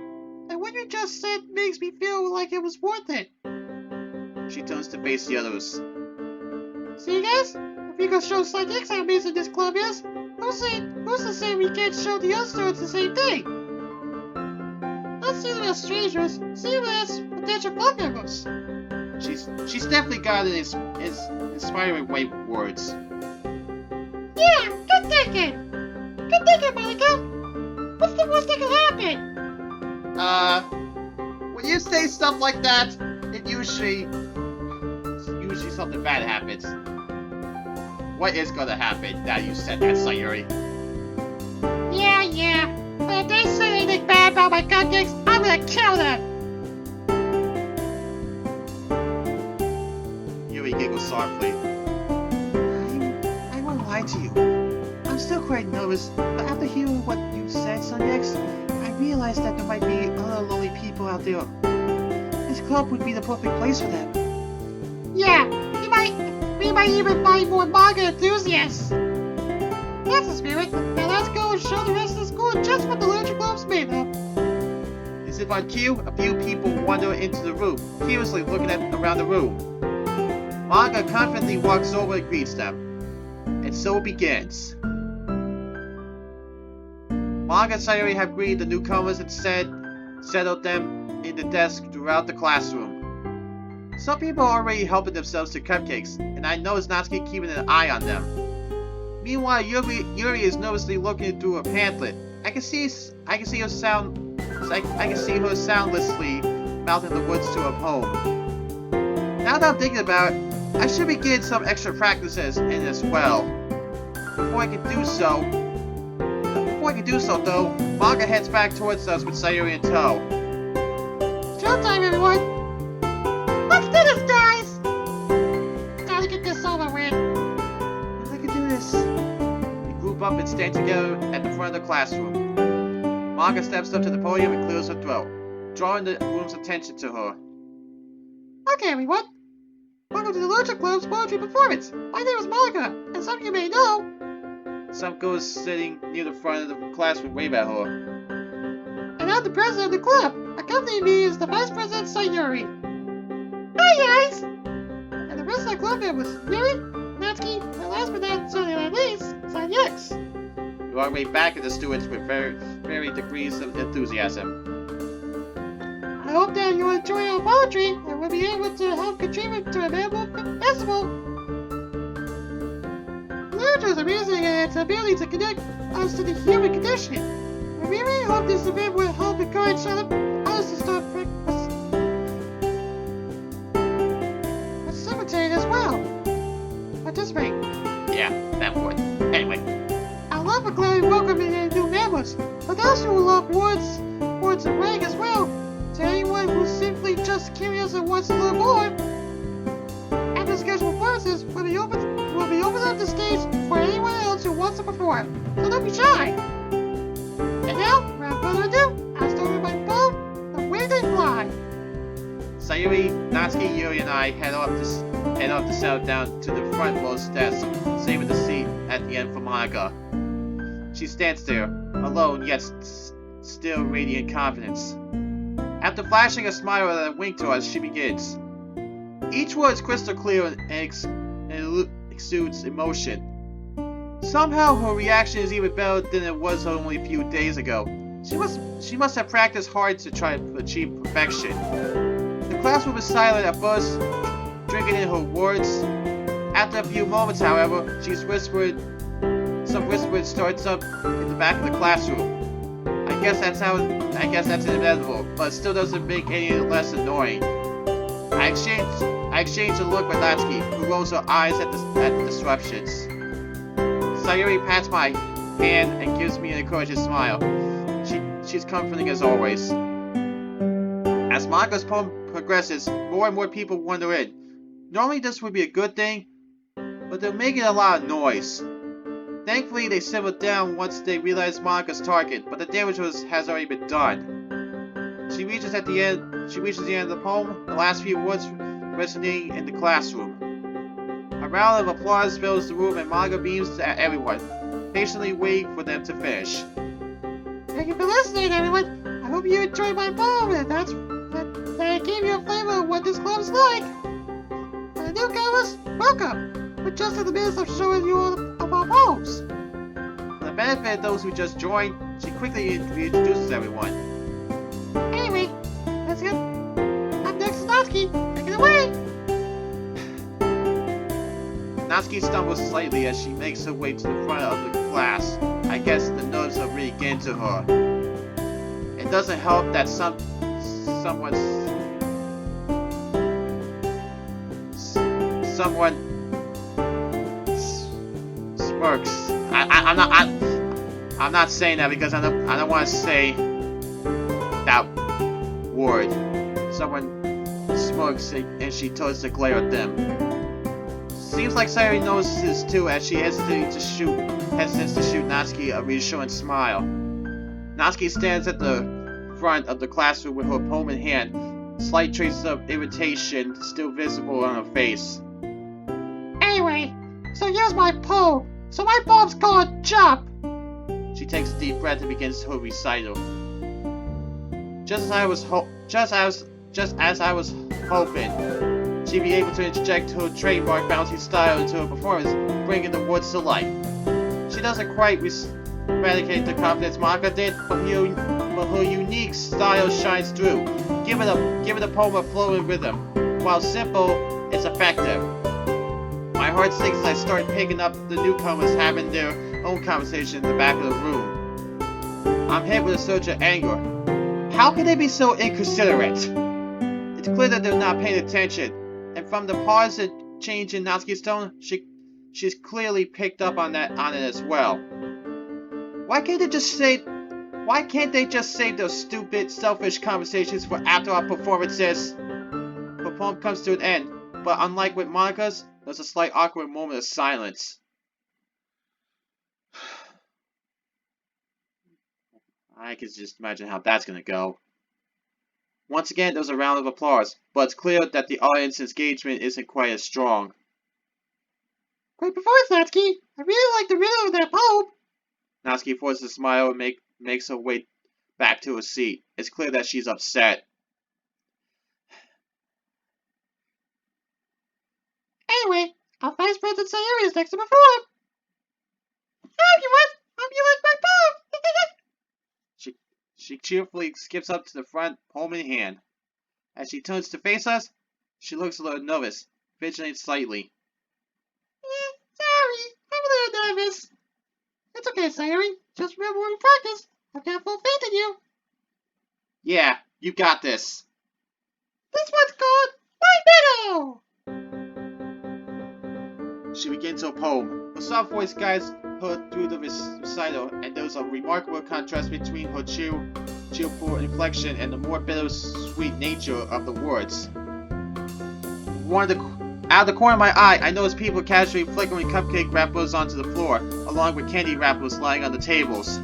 Speaker 2: And what you just said makes me feel like it was worth it.
Speaker 1: She turns to face the others.
Speaker 2: See, guys? If we could show Sayax how amazing this club is, who's to say we can't show the other students the same thing? Let's see them as strangers, see them as potential club members.
Speaker 1: She's definitely got it in inspiring way with words.
Speaker 2: Yeah, good thinking! Good thinking, Monica! What's the worst that can happen?
Speaker 1: When you say stuff like that, it usually something bad happens. What is gonna happen now you said that, Sayuri?
Speaker 2: Yeah. But if they say anything bad about my cupcakes, I'm gonna kill them!
Speaker 1: Yuri giggles softly.
Speaker 3: I won't lie to you. I'm still quite nervous, but after hearing what you said, Sayax, I realized that there might be other lonely people out there. This club would be the perfect place for them.
Speaker 2: Yeah, we might even find more manga enthusiasts. That's the spirit. Now let's go and show the rest of the school just what the literature club's made of.
Speaker 1: As if on cue, a few people wander into the room, curiously looking around the room. Manga confidently walks over and greets them. And so it begins. Manga and Sayuri have greeted the newcomers and settled them in the desk throughout the classroom. Some people are already helping themselves to cupcakes, and I notice Natsuki keeping an eye on them. Meanwhile, Yuri is nervously looking through a pamphlet. I can see her soundlessly mouth in the woods to a poem. Now that I'm thinking about it, I should begin some extra practices in as well. Before I can do so, though, Manga heads back towards us with Sayuri in tow.
Speaker 3: Showtime, everyone! Let's do this, guys! Gotta get this over with.
Speaker 1: I can do this. We group up and stand together at the front of the classroom. Manga steps up to the podium and clears her throat, drawing the room's attention to her.
Speaker 3: Okay, everyone. Welcome to the Literature Club's poetry performance. My name is Monica, and some of you may know.
Speaker 1: Some girls sitting near the front of the classroom wave at her.
Speaker 3: And I'm the president of the club. Accompanying me is the vice president, Sayuri. Hi, guys! And the rest of the club members, Yuri, Natsuki, and last but not certainly least, Sanyex.
Speaker 1: You are right back at the students with varying degrees of enthusiasm.
Speaker 3: I hope that you enjoy our poetry and will be able to help contribute to a memorable festival. Literature is amazing in its ability to connect us to the human condition. And we really hope this event will help encourage others to start participating as well. Participate.
Speaker 1: Yeah, that would. Anyway.
Speaker 3: I love a glad welcoming in new members, but those who love words and rank as well. To anyone who's simply just curious and wants to learn more, after scheduled performances will be open up the stage for anyone else who wants to perform. So don't be shy. And now, without further ado, I'll start with my poem, The Way They Fly.
Speaker 1: Sayuri, Natsuki, Yuri, and I head off to settle down to the frontmost desk, saving the seat at the end for Monica. She stands there, alone yet still radiant confidence. After flashing a smile and a wink to us, she begins. Each word is crystal clear and exudes emotion. Somehow her reaction is even better than it was only a few days ago. She must have practiced hard to try to achieve perfection. The classroom is silent at first, drinking in her words. After a few moments, however, some whispering starts up in the back of the classroom. I guess that's inevitable, but it still doesn't make any less annoying. I exchange a look with Natsuki, who rolls her eyes at the disruptions. Sayuri pats my hand and gives me an encouraging smile. She's comforting as always. As Manga's poem progresses, more and more people wander in. Normally this would be a good thing, but they're making a lot of noise. Thankfully, they simmered down once they realized Monica's target, but the damage has already been done. She reaches the end of the poem, the last few words resonating in the classroom. A round of applause fills the room and Monica beams at everyone, patiently waiting for them to finish.
Speaker 3: Thank you for listening, everyone. I hope you enjoyed my poem and that I gave you a flavor of what this club is like. For the newcomers, welcome. We're just in the midst of showing you all of our poems.
Speaker 1: For the benefit of those who just joined, she quickly introduces everyone.
Speaker 3: Anyway, that's it. Up next is Natsuki. Take it away!
Speaker 1: Natsuki stumbles slightly as she makes her way to the front of the class. I guess the nerves are really getting to her. It doesn't help that someone smirks. I'm not saying that because I don't want to say that word. Someone smirks and she turns to glare at them. Seems like Sayuri notices too as she hesitates to shoot Natsuki a reassuring smile. Natsuki stands at the front of the classroom with her poem in hand, slight traces of irritation still visible on her face.
Speaker 3: Anyway, so here's my poem. So my poem's called Jump.
Speaker 1: She takes a deep breath and begins her recital. Just as I was hoping, she'd be able to interject her trademark bouncy style into her performance, bringing the words to life. She doesn't quite eradicate the confidence Monica did, but her unique style shines through, giving the poem a flow and rhythm. While simple, it's effective. My heart sinks as I start picking up the newcomers having their own conversation in the back of the room. I'm hit with a surge of anger. How can they be so inconsiderate? It's clear that they're not paying attention, and from the pause and change in Natsuki's tone, she's clearly picked up on it as well. Why can't they just save those stupid, selfish conversations for after our performances? The poem comes to an end, but unlike with Monika's, there's a slight awkward moment of silence. I can just imagine how that's gonna go. Once again, there's a round of applause, but it's clear that the audience's engagement isn't quite as strong.
Speaker 3: Great performance, Natsuki. I really like the rhythm of that poem.
Speaker 1: Natsuki forces a smile and makes her way back to her seat. It's clear that she's upset.
Speaker 3: Anyway, our Vice President Sayuri is next to perform. Hi, everyone. Hope you like my poem.
Speaker 1: She cheerfully skips up to the front, poem in hand. As she turns to face us, she looks a little nervous, fidgeting slightly.
Speaker 3: Sorry, I'm a little nervous. It's okay, Sayuri. Just remember when we practice. I've got full faith in you.
Speaker 1: Yeah, you got this.
Speaker 3: This one's called My Meadow.
Speaker 1: She begins her poem. Her soft voice guides her through the recital, and there's a remarkable contrast between her cheerful inflection and the more bittersweet nature of the words. Out of the corner of my eye, I notice people casually flickering cupcake wrappers onto the floor, along with candy wrappers lying on the tables.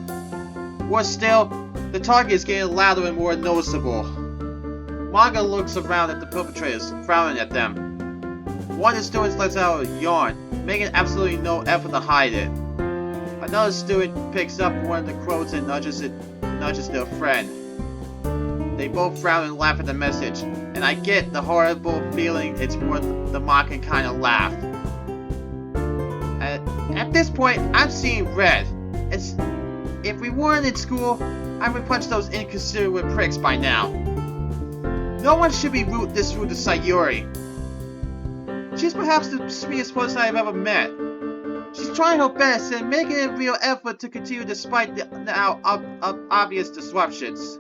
Speaker 1: Worse still, the target is getting louder and more noticeable. Manga looks around at the perpetrators, frowning at them. One of the students lets out a yawn, making absolutely no effort to hide it. Another student picks up one of the quotes and nudges their friend. They both frown and laugh at the message, and I get the horrible feeling it's more the mocking kind of laugh. At this point, I'm seeing red. If we weren't in school, I would punch those inconsiderate pricks by now. No one should be this rude to Sayuri. She's perhaps the sweetest person I've ever met. She's trying her best and making a real effort to continue despite the obvious disruptions.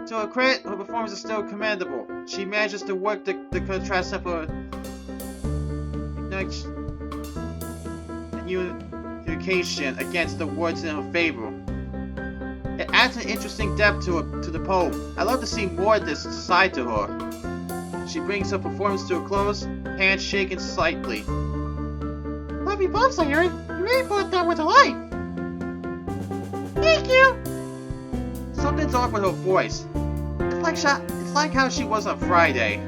Speaker 1: To her credit, her performance is still commendable. She manages to work the contrast of her unification against the words in her favor. It adds an interesting depth to the poem. I love to see more of this side to her. She brings her performance to a close, hands shaking slightly.
Speaker 3: Love your poem, Sayuri. You really put that with a life. Thank you.
Speaker 1: Something's off with her voice. It's like how she was on Friday.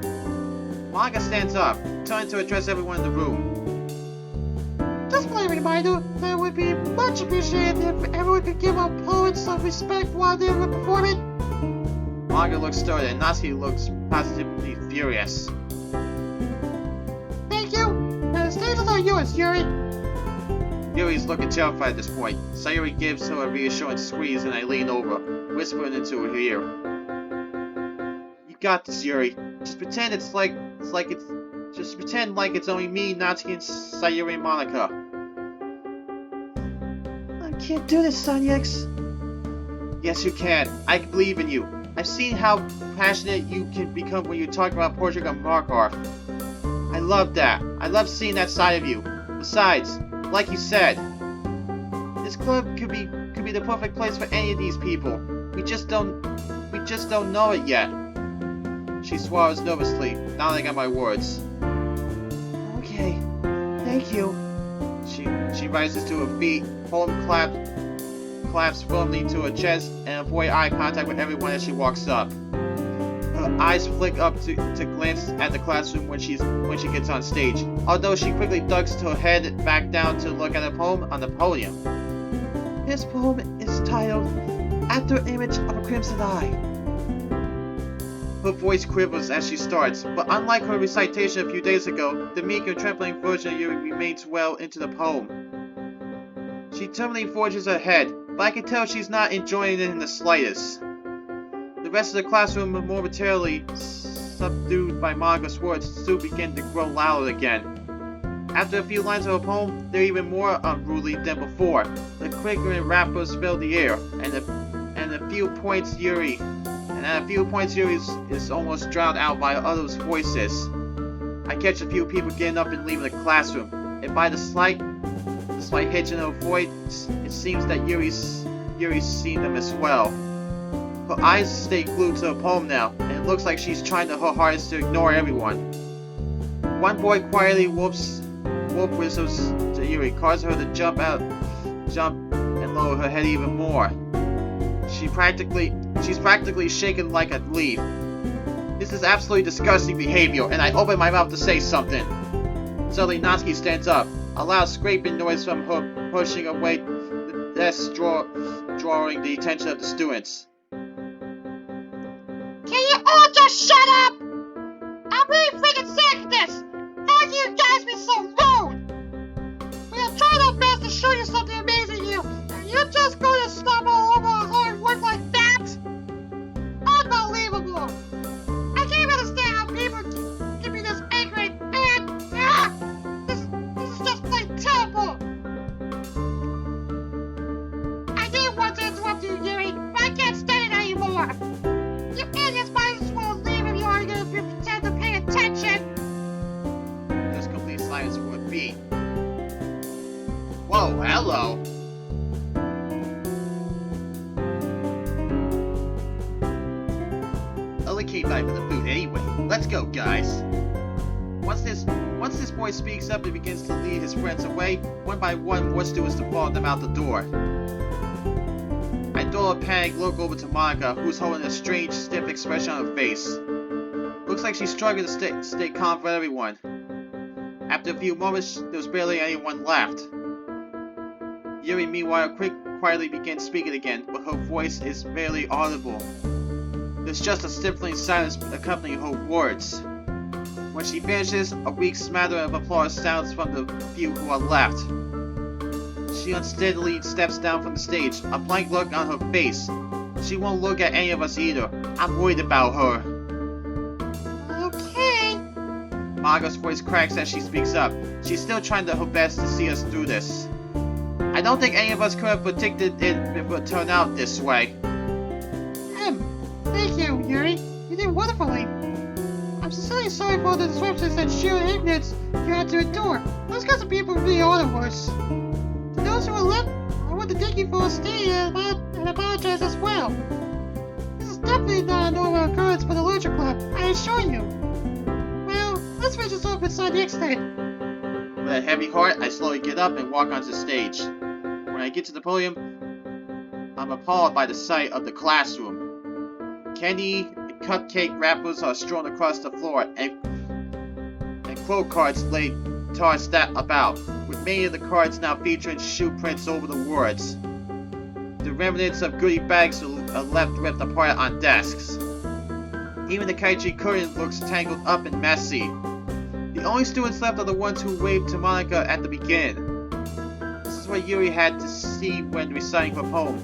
Speaker 1: Manga stands up, turning to address everyone in the room.
Speaker 3: Just a reminder that it would be much appreciated if everyone could give our poets some respect while they were performing.
Speaker 1: Manga looks stirred and Natsuki looks positively furious.
Speaker 3: Thank you. Now the stage is all yours, Yuri.
Speaker 1: Yuri's looking terrified at this point. Sayuri gives her a reassuring squeeze and I lean over, whispering into her ear. You got this, Yuri. Just pretend it's only me, Natsuki, and Sayuri and Monica.
Speaker 3: I can't do this, Sanyex.
Speaker 1: Yes, you can. I believe in you. I've seen how passionate you can become when you talk about Portrait of Markarth. I love that. I love seeing that side of you. Besides, like you said, this club could be the perfect place for any of these people. We just don't know it yet. She swallows nervously, nodding at my words.
Speaker 3: Okay, thank you.
Speaker 1: She rises to her feet, palm claps firmly to her chest, and avoid eye contact with everyone as she walks up. Her eyes flick up to glance at the classroom when she gets on stage, although she quickly ducks her head back down to look at a poem on the podium.
Speaker 3: This poem is titled After Image of a Crimson Eye.
Speaker 1: Her voice quivers as she starts, but unlike her recitation a few days ago, the meek and trembling version of Yuri remains well into the poem. She determinedly forges ahead, but I can tell she's not enjoying it in the slightest. The rest of the classroom, momentarily subdued by Manga's words, soon begin to grow louder again. After a few lines of her poem, they're even more unruly than before. The quivering rappers fill the air, and a few points Yuri and at a few points Yuri is almost drowned out by others' voices. I catch a few people getting up and leaving the classroom, and by the slight hitch in her voice, it seems that Yuri's seen them as well. Her eyes stay glued to her poem now, and it looks like she's trying her hardest to ignore everyone. One boy quietly whoop whistles to Yuri, causing her to jump and lower her head even more. She's practically shaken like a leaf. This is absolutely disgusting behavior, and I open my mouth to say something. Suddenly, Natsuki stands up. A loud scraping noise from her pushing away the desk, drawing the attention of the students.
Speaker 2: Can you all just shut up? I'm really freaking sick of this. How can you guys be so rude? We are trying our best to show you something amazing here, and you're just going to stumble over our hard work like that? Unbelievable! I can't understand how people can be this angry and this is just plain terrible. I didn't want to interrupt you, Yuri, but I can't stand it anymore. You idiots might as well leave if you are going to pretend to pay attention.
Speaker 1: There's complete silence for a beat. Whoa, hello. Only came by for the food anyway. Let's go, guys. Once this boy speaks up and begins to lead his friends away, one by one, more students to follow them out the door. I throw a panicked look over to Monica, who's holding a strange, stiff expression on her face. Looks like she's struggling to stay calm for everyone. After a few moments, there's barely anyone left. Yuri, meanwhile, quietly begins speaking again, but her voice is barely audible. There's just a stifling silence accompanying her words. When she finishes, a weak smattering of applause sounds from the few who are left. She unsteadily steps down from the stage, a blank look on her face. She won't look at any of us either. I'm worried about her.
Speaker 2: Okay.
Speaker 1: Marga's voice cracks as she speaks up. She's still trying her best to see us through this. I don't think any of us could have predicted it would turn out this way.
Speaker 3: Thank you, Yuri. You did wonderfully. I'm sincerely sorry for the disruptions and sheer ignorance you had to endure. Those kinds of people really are the worst. To those who are left, I want to thank you for staying and apologize as well. This is definitely not a normal occurrence for the Literature Club, I assure you. Well, let's finish this off inside the extent.
Speaker 1: With a heavy heart, I slowly get up and walk onto the stage. When I get to the podium, I'm appalled by the sight of the classroom. Candy and cupcake wrappers are strewn across the floor, and quote cards laid tossed about, with many of the cards now featuring shoe prints over the words. The remnants of goodie bags are left ripped apart on desks. Even the kaichi curtain looks tangled up and messy. The only students left are the ones who waved to Monica at the beginning. This is what Yuri had to see when reciting her poem.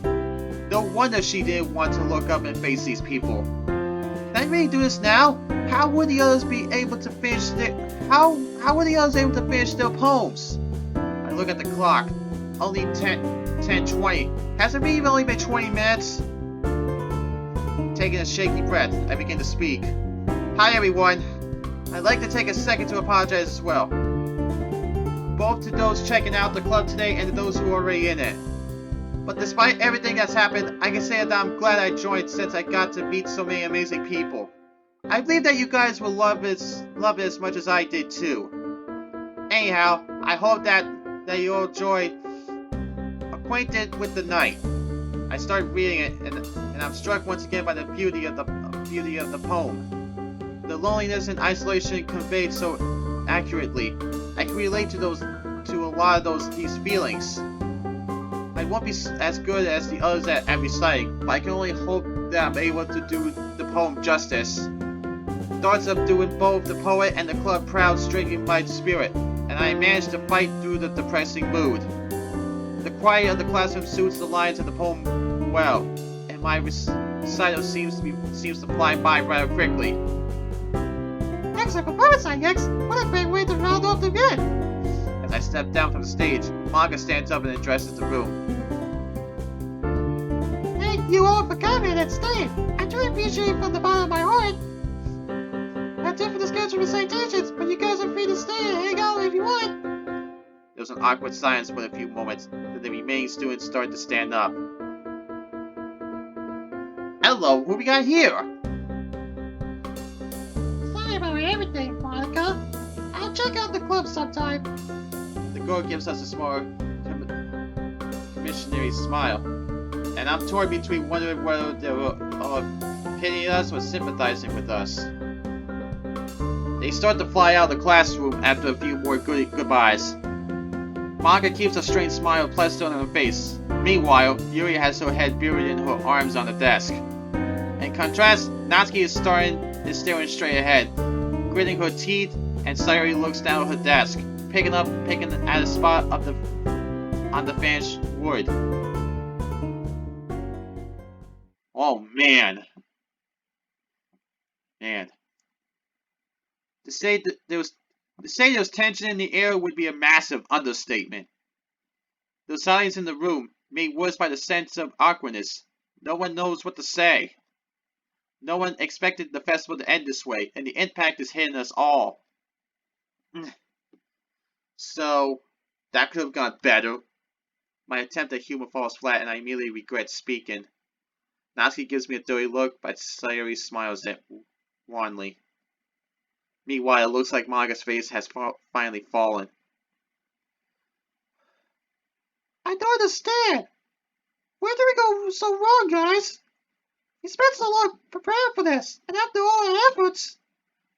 Speaker 1: No wonder she didn't want to look up and face these people. Can I really do this now? How would the others be able to finish how were the others able to finish their poems? I look at the clock. Only 10:20. Has it really only been 20 minutes? Taking a shaky breath, I begin to speak. Hi everyone. I'd like to take a second to apologize as well. Both to those checking out the club today and to those who are already in it. But despite everything that's happened, I can say that I'm glad I joined since I got to meet so many amazing people. I believe that you guys will love it as much as I did too. Anyhow, I hope that you'll enjoy Acquainted with the Night. I start reading it and I'm struck once again by the beauty of the poem. The loneliness and isolation conveyed so accurately. I can relate to a lot of these feelings. I won't be as good as the others at reciting, but I can only hope that I'm able to do the poem justice. Thoughts of doing both the poet and the club proud strengthen my spirit, and I managed to fight through the depressing mood. The quiet of the classroom suits the lines of the poem well, and my recital seems to fly by rather quickly.
Speaker 3: Excellent performance, IX! What a great way to round off the event!
Speaker 1: As I step down from the stage, Manga stands up and addresses the room.
Speaker 3: Thank you all for coming and staying. I truly appreciate it from the bottom of my heart. That's it for the schedule of citations, but you guys are free to stay and hang out if you want.
Speaker 1: There was an awkward silence for a few moments, then the remaining students started to stand up. Hello, what we got here?
Speaker 3: Sorry about everything, Monica. I'll check out the club sometime.
Speaker 1: The girl gives us a small commissionary smile, and I'm torn between wondering whether they were pitying us or sympathizing with us. They start to fly out of the classroom after a few more goodbyes. Monica keeps a strange smile plastered on her face. Meanwhile, Yuri has her head buried in her arms on the desk. In contrast, Natsuki is staring straight ahead, gritting her teeth, and Sayori looks down at her desk, picking at a spot on the fan's wood. Oh man. To say there was tension in the air would be a massive understatement. There was silence in the room, made worse by the sense of awkwardness. No one knows what to say. No one expected the festival to end this way, and the impact is hitting us all. So, that could have gone better. My attempt at humor falls flat, and I immediately regret speaking. Natsuki gives me a dirty look, but Sayori smiles at wanly. Meanwhile, it looks like Monica's face has finally fallen.
Speaker 3: I don't understand. Where did we go so wrong, guys? We spent so long preparing for this, and after all our efforts...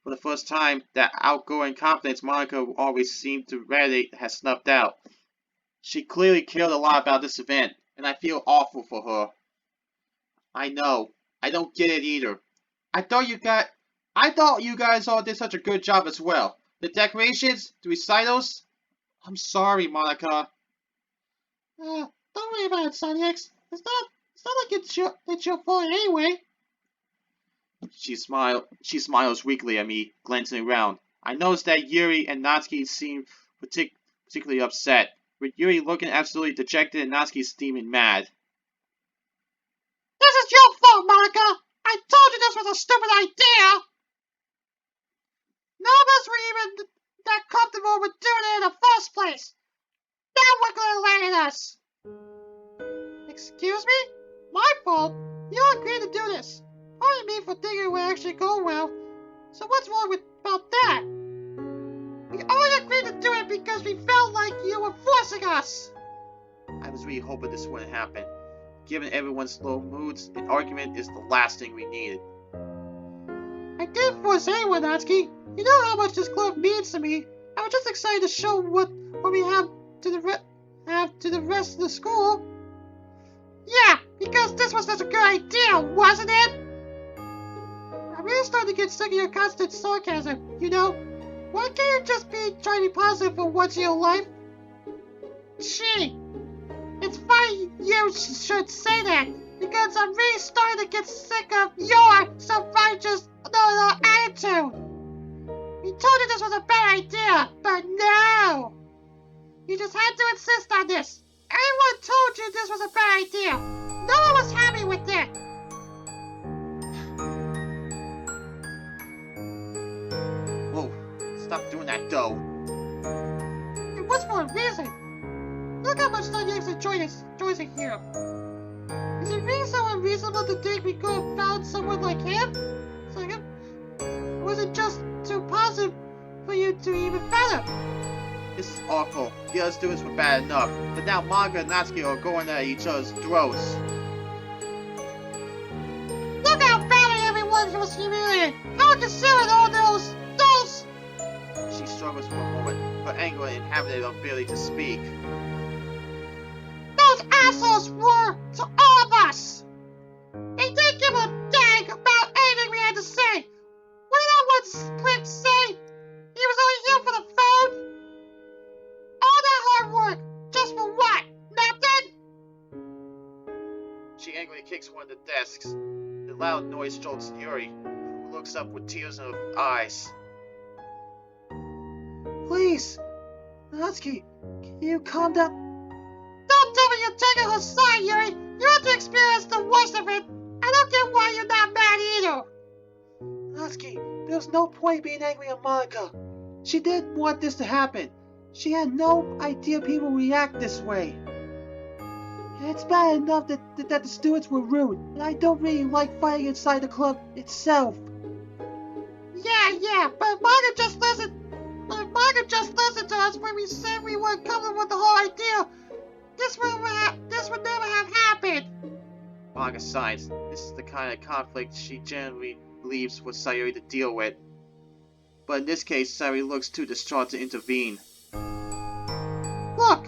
Speaker 1: For the first time, that outgoing confidence Monica always seemed to radiate has snuffed out. She clearly cared a lot about this event, and I feel awful for her. I know. I don't get it either. I thought you guys all did such a good job as well. The decorations, the recitals. I'm sorry, Monica.
Speaker 3: Don't worry about it, Sonix. It's not like it's your fault anyway.
Speaker 1: She smiles weakly at me, glancing around. I noticed that Yuri and Natsuki seem particularly upset, with Yuri looking absolutely dejected and Natsuki steaming mad.
Speaker 3: This is your fault, Monica! I told you this was a stupid idea! None of us were even that comfortable with doing it in the first place! Now we're gonna let it us! Excuse me? My fault? You all agreed to do this. Pardon me for thinking it would actually go well. So what's wrong about that? We only agreed to do it because we felt like you were forcing us!
Speaker 1: I was really hoping this wouldn't happen. Given everyone's low moods, an argument is the last thing we needed.
Speaker 3: I didn't force anyone, Natsuki. You know how much this club means to me. I was just excited to show what we have to the rest of the school. Yeah, because this was such a good idea, wasn't it? I'm really starting to get sick of your constant sarcasm, you know? Why can't you just try to be positive for once in your life? Gee, it's funny you should say that, because I'm really starting to get sick of your self-righteous attitude. We told you this was a bad idea, but no! You just had to insist on this. Everyone told you this was a bad idea. No one was happy with it.
Speaker 1: Whoa, stop doing that though.
Speaker 3: It was for a reason. Look how much Sunyanks enjoys it here. Is it really so unreasonable to think we could have found someone like him? Or was it just too positive for you to even fathom?
Speaker 1: This is awful. The other students were bad enough, but now Monica and Natsuki are going at each other's throats.
Speaker 3: Look how badly everyone was humiliated! How considerate all those...
Speaker 1: She struggles for a moment, her anger inhabited her ability to speak.
Speaker 3: Those assholes were to all of us! They didn't give a dang about anything we had to say! What did that one prick say? He was only here for the phone? All that hard work, just for what? Nothing?
Speaker 1: She angrily kicks one of the desks. The loud noise strokes Yuri, who looks up with tears in her eyes.
Speaker 3: Please, Natsuki, can you calm down? Don't tell me you're taking her side, Yuri! You have to experience the worst of it! I don't get why you're not mad Natsuki, there's no point being angry at Monica. She didn't want this to happen. She had no idea people react this way. It's bad enough that the stewards were rude, and I don't really like fighting inside the club itself.
Speaker 2: Yeah, but Monica just listened to us when we said we weren't comfortable with the whole idea. This would never have happened.
Speaker 1: Monica signs. This is the kind of conflict she generally leaves for Sayuri to deal with. But in this case, Sayuri looks too distraught to intervene.
Speaker 2: Look,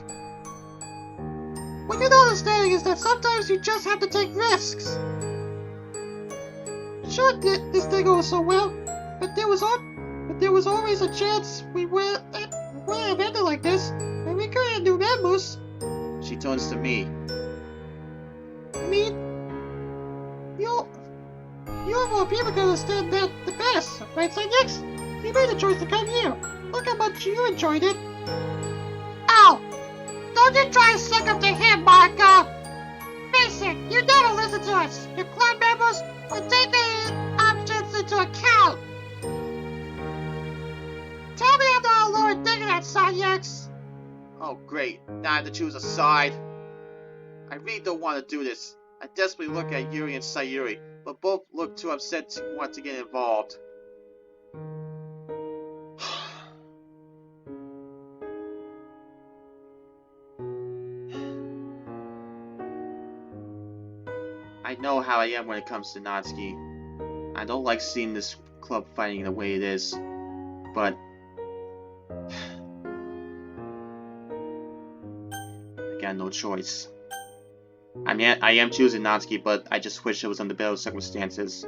Speaker 2: what you're not understanding is that sometimes you just have to take risks. Sure, this didn't go so well, but there was always a chance it would have ended like this, and we could have new members.
Speaker 1: She turns to me.
Speaker 2: I mean, you of all people can understand that the best, right, Psychics? You made the choice to come here. Look how much you enjoyed it. Oh! Don't you try to suck up to him, Monica! Face it, you never listen to us, your club members, or take any options into account. Tell me I'm not alone in thinking that, Psychics.
Speaker 1: Oh great, now I have to choose a side. I really don't want to do this. I desperately look at Yuri and Sayuri, but both look too upset to want to get involved. I know how I am when it comes to Natsuki. I don't like seeing this club fighting the way it is, but I got no choice. I mean, I am choosing Natsuki, but I just wish it was under better circumstances.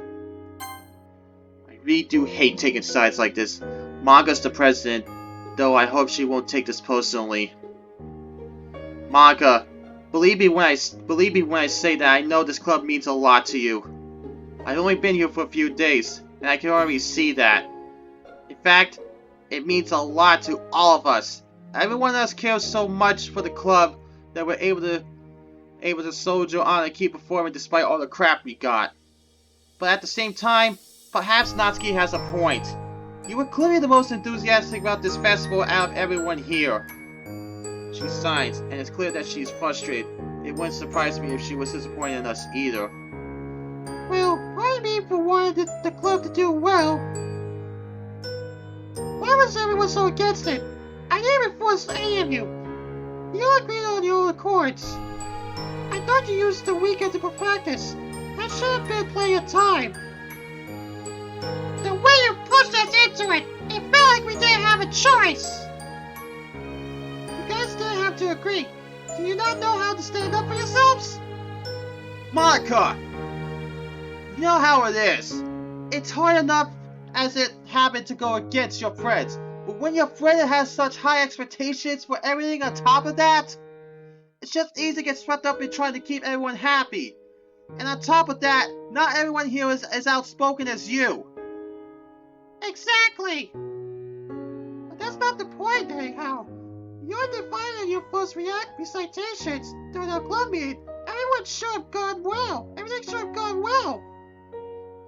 Speaker 1: I really do hate taking sides like this. Maga's the president, though I hope she won't take this personally. Maga, believe me when I say that I know this club means a lot to you. I've only been here for a few days, and I can already see that. In fact, it means a lot to all of us. Every one of us cares so much for the club that we're able to soldier on and keep performing despite all the crap we got. But at the same time, perhaps Natsuki has a point. You were clearly the most enthusiastic about this festival out of everyone here. She signs, and it's clear that she's frustrated. It wouldn't surprise me if she was disappointed in us either.
Speaker 2: Well, I mean for wanting the club to do well. Why was everyone so against it? I didn't force any of you. You all agreed on your own accords. I thought you used the weekend to practice. That should have been plenty of time. The way you pushed us into it, it felt like we didn't have a choice. You guys didn't have to agree. Do you not know how to stand up for yourselves?
Speaker 1: Monica! You know how it is. It's hard enough as it happened to go against your friends. But when your friend has such high expectations for everything on top of that, it's just easy to get swept up in trying to keep everyone happy. And on top of that, not everyone here is as outspoken as you.
Speaker 2: Exactly. But that's not the point, anyhow. You're defining your first recitations during our club meeting. Everyone should have gone well. Everything should have gone well.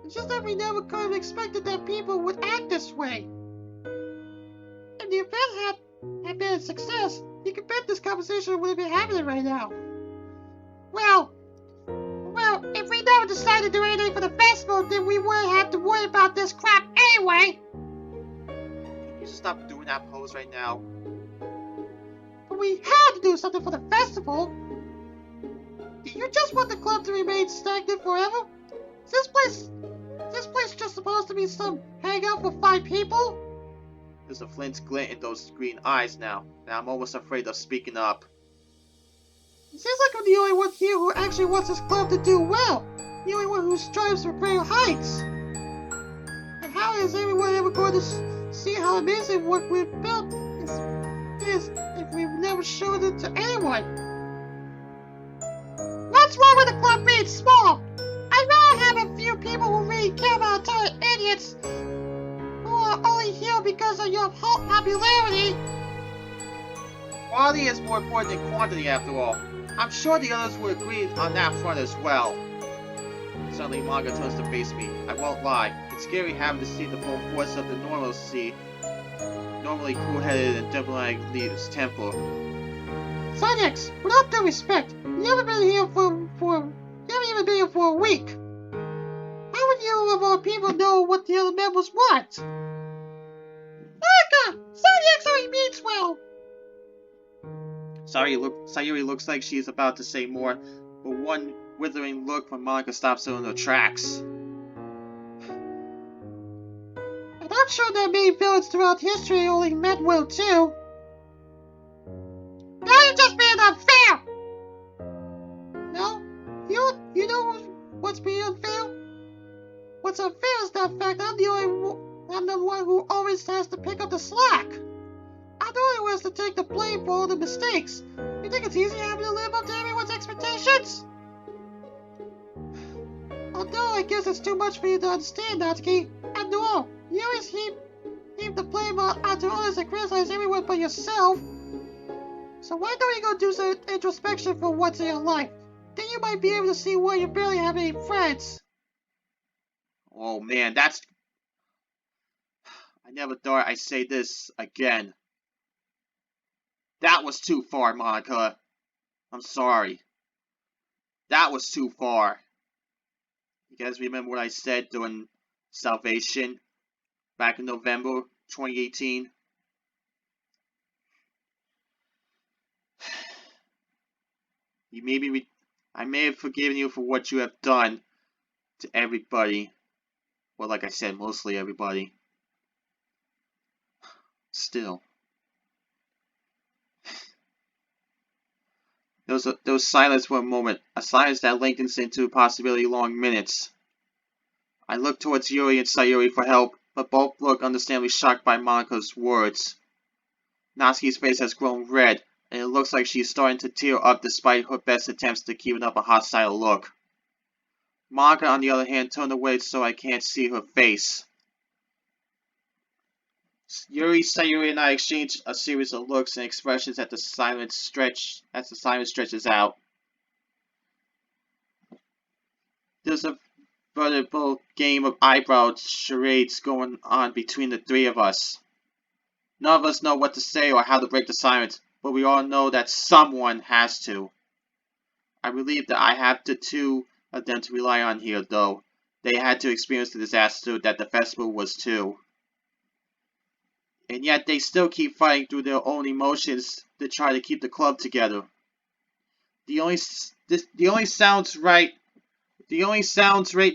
Speaker 2: It's just that we never could have expected that people would act this way. If the event had been a success, you can bet this conversation would have been happening right now. Well, if we never decided to do anything for the festival, then we wouldn't have to worry about this crap anyway.
Speaker 1: Can you stop doing that pose right now?
Speaker 2: But we had to do something for the festival. Do you just want the club to remain stagnant forever? Is this place just supposed to be some hangout for 5 people?
Speaker 1: There's a flint's glint in those green eyes now, and I'm almost afraid of speaking up.
Speaker 2: It seems like I'm the only one here who actually wants this club to do well. The only one who strives for greater heights. And how is everyone ever going to see how amazing what we've built is if we've never showed it to anyone? What's wrong with the club being small? I'd rather have a few people who really care about entire idiots who are only here because of your popularity.
Speaker 1: Quality is more important than quantity after all. I'm sure the others would agree on that front as well. Suddenly, Manga turns to face me. I won't lie. It's scary having to see the full force of the normally cool-headed and diplomatic leader's temper.
Speaker 3: Psychics, with all due respect, you haven't been here you haven't even been here for a week. How would you of all people know what the other members want? Aka! Psychics already means well!
Speaker 1: Sayuri looks like she's about to say more, but one withering look from Monica stops her in her tracks.
Speaker 3: And I'm sure that many villains throughout history only meant well too.
Speaker 2: Now you're just being unfair!
Speaker 3: No? You know what's being unfair? What's unfair is that fact I'm the one who always has to pick up the slack. I'm the one who has to take the blame for all the mistakes. You think it's easy having to live up to everyone's expectations? Although I guess it's too much for you to understand, Natsuki. After all, you always heap the blame onto others and criticize everyone but yourself. So why don't you go do some introspection for once in your life? Then you might be able to see why you barely have any friends.
Speaker 1: Oh man, I never thought I'd say this again. That was too far, Monica. I'm sorry. That was too far. You guys remember what I said during Salvation back in November 2018? I may have forgiven you for what you have done to everybody. Well, like I said, mostly everybody. Still. There was silence for a moment, a silence that lengthens into possibly long minutes. I looked towards Yuri and Sayuri for help, but both look understandably shocked by Monica's words. Natsuki's face has grown red, and it looks like she's starting to tear up despite her best attempts to keep up a hostile look. Monica, on the other hand, turned away so I can't see her face. Yuri, Sayuri, and I exchange a series of looks and expressions as the silence stretches out. There's a veritable game of eyebrow charades going on between the three of us. None of us know what to say or how to break the silence, but we all know that someone has to. I believe that I have the two of them to rely on here, though. They had to experience the disaster that the festival was too. And yet they still keep fighting through their own emotions to try to keep the club together. The only sounds right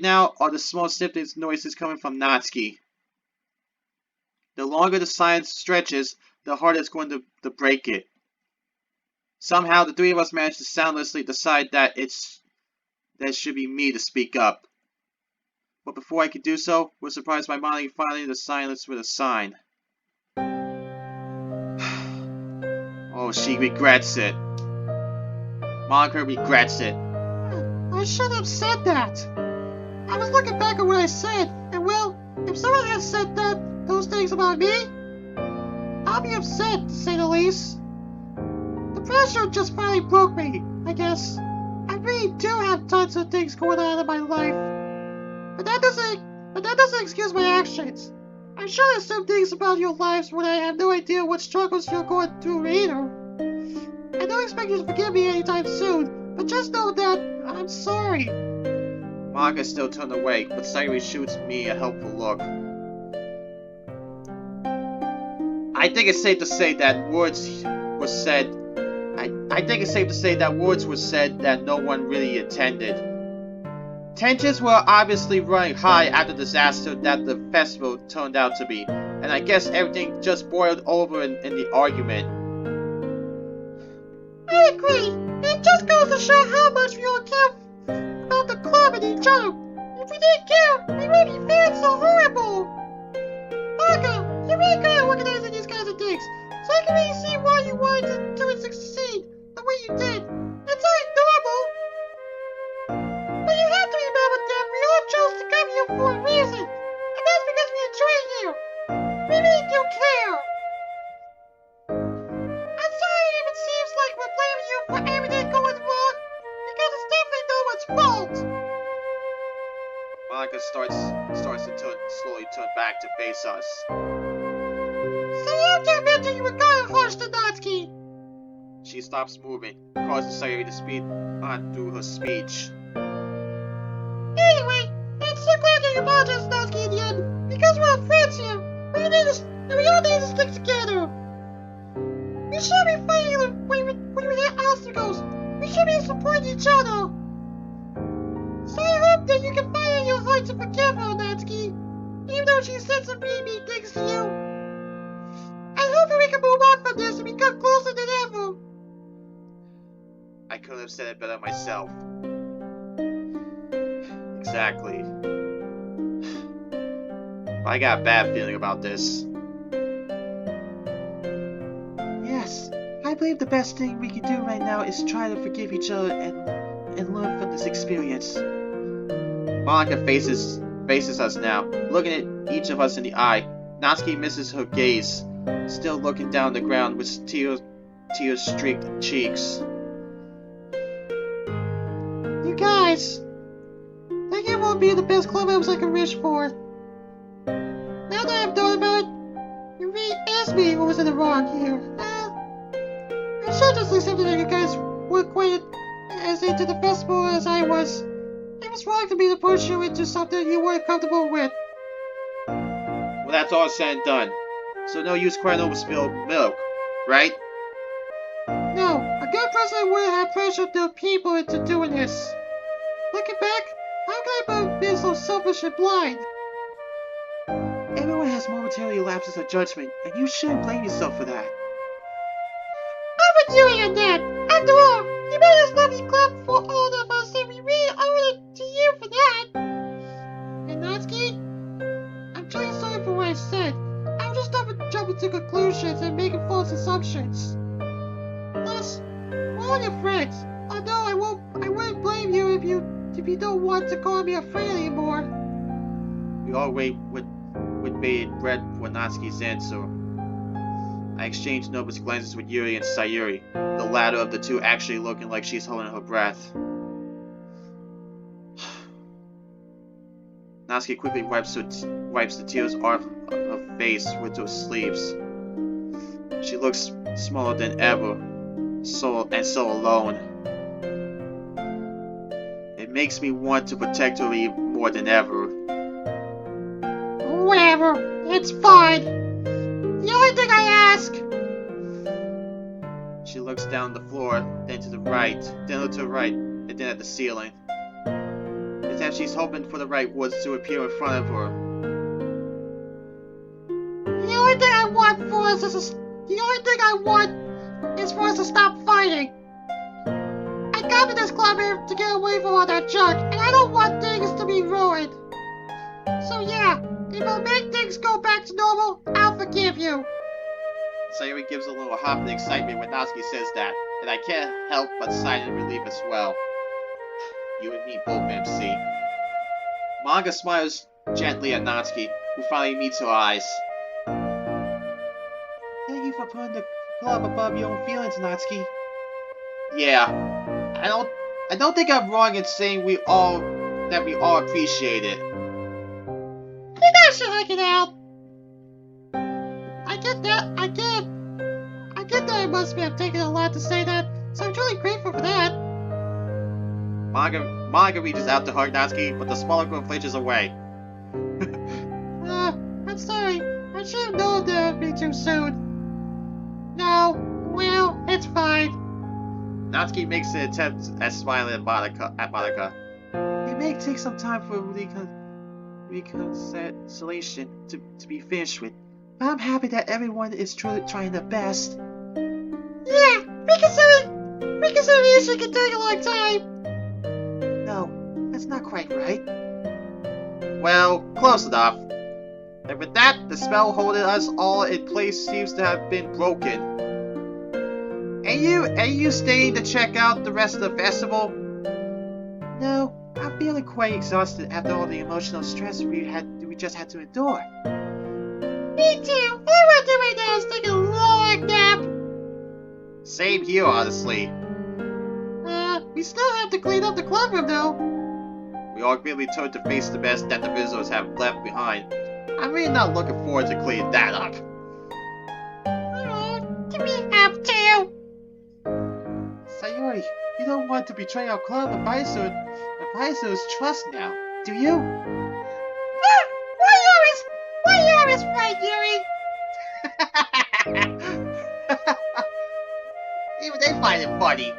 Speaker 1: now are the small snipping noises coming from Natsuki. The longer the silence stretches, the harder it's going to break it. Somehow the three of us manage to soundlessly decide that it should be me to speak up. But before I could do so, we're surprised by Monica finally the silence with a sign. Oh, she regrets it. Monica regrets it.
Speaker 3: I shouldn't have said that. I was looking back at what I said, and well, if someone had said those things about me, I'll be upset, to say the least. The pressure just finally broke me, I guess. I really do have tons of things going on in my life. But that doesn't excuse my actions. I'm sure there's some things about your lives when I have no idea what struggles you're going through either. I don't expect you to forgive me anytime soon, but just know that I'm sorry.
Speaker 1: Monica still turned away, but Sayuri shoots me a helpful look. I think it's safe to say that words were said. I think it's safe to say that words were said that no one really intended. Tensions were obviously running high after the disaster that the festival turned out to be, and I guess everything just boiled over in the argument.
Speaker 3: I agree. It just goes to show how much we all care about the club and each other. If we didn't care, we wouldn't be feeling so horrible. Monica, you're really good at organizing these kinds of things, so I can really see why you wanted to succeed the way you did. It's not normal. But you have to remember that we all chose to come here for a reason, and that's because we enjoy it here. We really do care. I'm sorry if it seems like we're blaming you for everything going wrong, because it's definitely no one's fault.
Speaker 1: starts to slowly turn back to face us.
Speaker 3: So you have to admit that you were kind of harsh to Natsuki.
Speaker 1: She stops moving, causing Sayuri to speed on through her speech.
Speaker 3: Anyway, I'm so glad that you apologized to Natsuki in the end, because we're all friends here. We all need to stick together. We should be fighting when we hit obstacles. We should be supporting each other. So I hope that you can find in your heart to forgive her, Natsuki, even though she said some mean things to you. I hope that we can move on from this and become closer than ever.
Speaker 1: I couldn't have said it better myself. Exactly. I got a bad feeling about this.
Speaker 4: Yes, I believe the best thing we can do right now is try to forgive each other and learn from this experience.
Speaker 1: Monica faces us now, looking at each of us in the eye. Natsuki misses her gaze, still looking down the ground with tear-streaked cheeks.
Speaker 3: You guys, that game won't be the best clubhouse I can wish for. Now that I've thought about it, it really is me who was in the wrong here. I should just accept that you guys were quite as into the festival as I was. It was wrong to be to push you into something you weren't comfortable with.
Speaker 1: Well, that's all said and done. So no use crying over spilled milk, right?
Speaker 3: No, a good person wouldn't have pressured the people into doing this. Looking back, how can I have been so selfish and blind?
Speaker 4: Everyone has momentary lapses of judgment, and you shouldn't blame yourself for that.
Speaker 3: I'm with you on that. After all, you made us love you club for all of us, and we really owe it to you for that. And Natsuki, I'm truly sorry for what I said. I was just jumping to conclusions and making false assumptions. Plus, we're all your friends. Although I wouldn't blame you if you don't want to call me a friend anymore.
Speaker 1: We all wait with bated breath for Natsuki's answer. I exchanged nervous glances with Yuri and Sayuri, the latter of the two actually looking like she's holding her breath. Natsuki quickly wipes the tears off her face with her sleeves. She looks smaller than ever, so alone. It makes me want to protect her even more than ever.
Speaker 3: Whatever, it's fine. The only thing I ask.
Speaker 1: She looks down the floor, then to the right, then to the right, and then at the ceiling. It's as she's hoping for the right words to appear in front of her.
Speaker 3: The only thing I want is for us to stop fighting. I got to this club here to get away from all that junk, and I don't want things to be ruined. So yeah, if it'll make things go back to normal, I'll forgive you.
Speaker 1: Sayuri gives a little hop in excitement when Natsuki says that, and I can't help but sigh in relief as well. You and me both, MC. Manga smiles gently at Natsuki, who finally meets her eyes.
Speaker 4: Thank you for putting the club above your own feelings, Natsuki.
Speaker 1: Yeah, I don't think I'm wrong in saying we all appreciate it.
Speaker 3: You guys should hang it out. I get that it must have taken a lot to say that, so I'm truly grateful for that.
Speaker 1: Manga reaches out to hug Natsuki, but the smaller girl flinches away.
Speaker 3: I'm sorry. I should have known that would be too soon. No, well, it's fine.
Speaker 1: Natsuki makes an attempt at smiling at Monica.
Speaker 4: It may take some time for reconciliation to be finished with, but I'm happy that everyone is truly trying their best.
Speaker 3: Yeah, reconciliation can take a long time.
Speaker 4: No, that's not quite right.
Speaker 1: Well, close enough. And with that, the spell holding us all in place seems to have been broken. And you staying to check out the rest of the festival?
Speaker 4: No, I'm feeling quite exhausted after all the emotional stress we just had to endure.
Speaker 3: Me too. All I want to do right now is take a long nap.
Speaker 1: Same here, honestly.
Speaker 3: We still have to clean up the club room though.
Speaker 1: We all quickly turned to face the mess that the visitors have left behind. I'm really not looking forward to cleaning that up.
Speaker 2: Oh, do we have to?
Speaker 4: Sayori, you don't want to betray our club advisor's trust now, do you?
Speaker 2: Ah, why you always right, Yuri?
Speaker 1: Even they find it funny.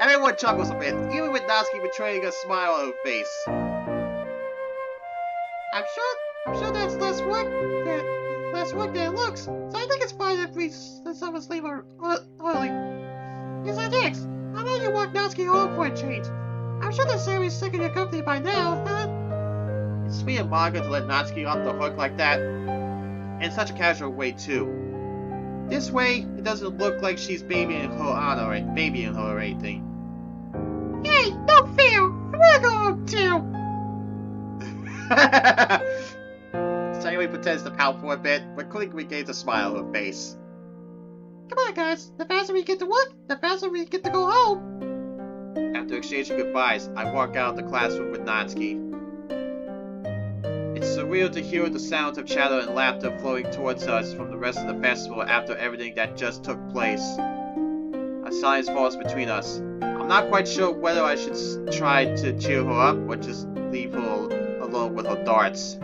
Speaker 1: Everyone chuckles a bit, even with Natsuki betraying a smile on her face.
Speaker 3: I'm sure that's less work than it looks. So I think it's fine if let some of us leave early. Besides, X, I know you want Natsuki home for a change. I'm sure that Sammy's sick of your company by now, huh?
Speaker 1: It's sweet of Manga to let Natsuki off the hook like that, in such a casual way too. This way, it doesn't look like she's babying her or anything.
Speaker 2: Hey, no fair. I wanna go home too.
Speaker 1: Sayori pretends to pout for a bit, but quickly regains a smile on her face.
Speaker 3: Come on, guys. The faster we get to work, the faster we get to go home.
Speaker 1: After exchanging goodbyes, I walk out of the classroom with Natsuki. It's surreal to hear the sounds of chatter and laughter flowing towards us from the rest of the festival after everything that just took place. A silence falls between us. I'm not quite sure whether I should try to cheer her up or just leave her alone with her darts.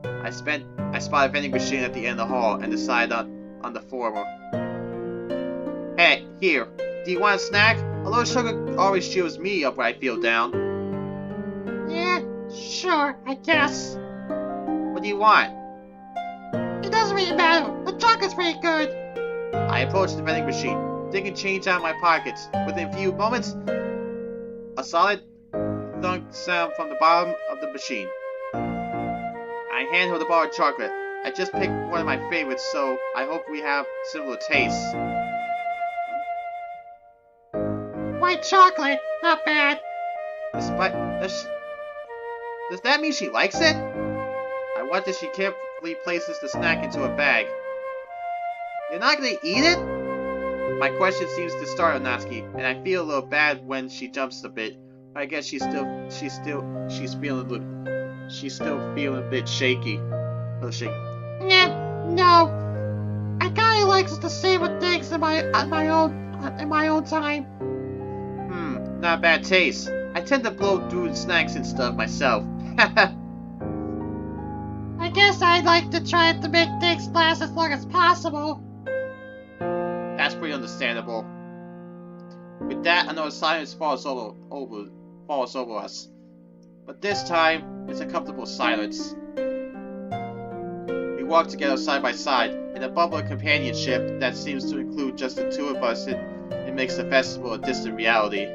Speaker 1: I spot a vending machine at the end of the hall and decide on the former. Hey, here. Do you want a snack? A little sugar always cheers me up when I feel down.
Speaker 2: Yeah, sure, I guess.
Speaker 1: What do you want?
Speaker 2: It doesn't really matter. The chocolate's pretty good.
Speaker 1: I approach the vending machine, taking change out of my pockets. Within a few moments, a solid thunk sound from the bottom of the machine. I hand her the bar of chocolate. I just picked one of my favorites, so I hope we have similar tastes.
Speaker 2: White chocolate, not bad.
Speaker 1: Does that mean she likes it? I watch as she carefully places the snack into a bag. You're not gonna eat it? My question seems to start on Natsuki, and I feel a little bad when she jumps a bit. I guess she's still feeling a bit shaky. A little shaky.
Speaker 2: Nah, no. I kinda likes to savor things in my own time.
Speaker 1: Not bad taste. I tend to blow through snacks and stuff myself.
Speaker 2: I guess I'd like to try to make things last as long as possible.
Speaker 1: That's pretty understandable. With that, another silence falls over us. But this time, it's a comfortable silence. We walk together side by side, in a bubble of companionship that seems to include just the two of us. It makes the festival a distant reality.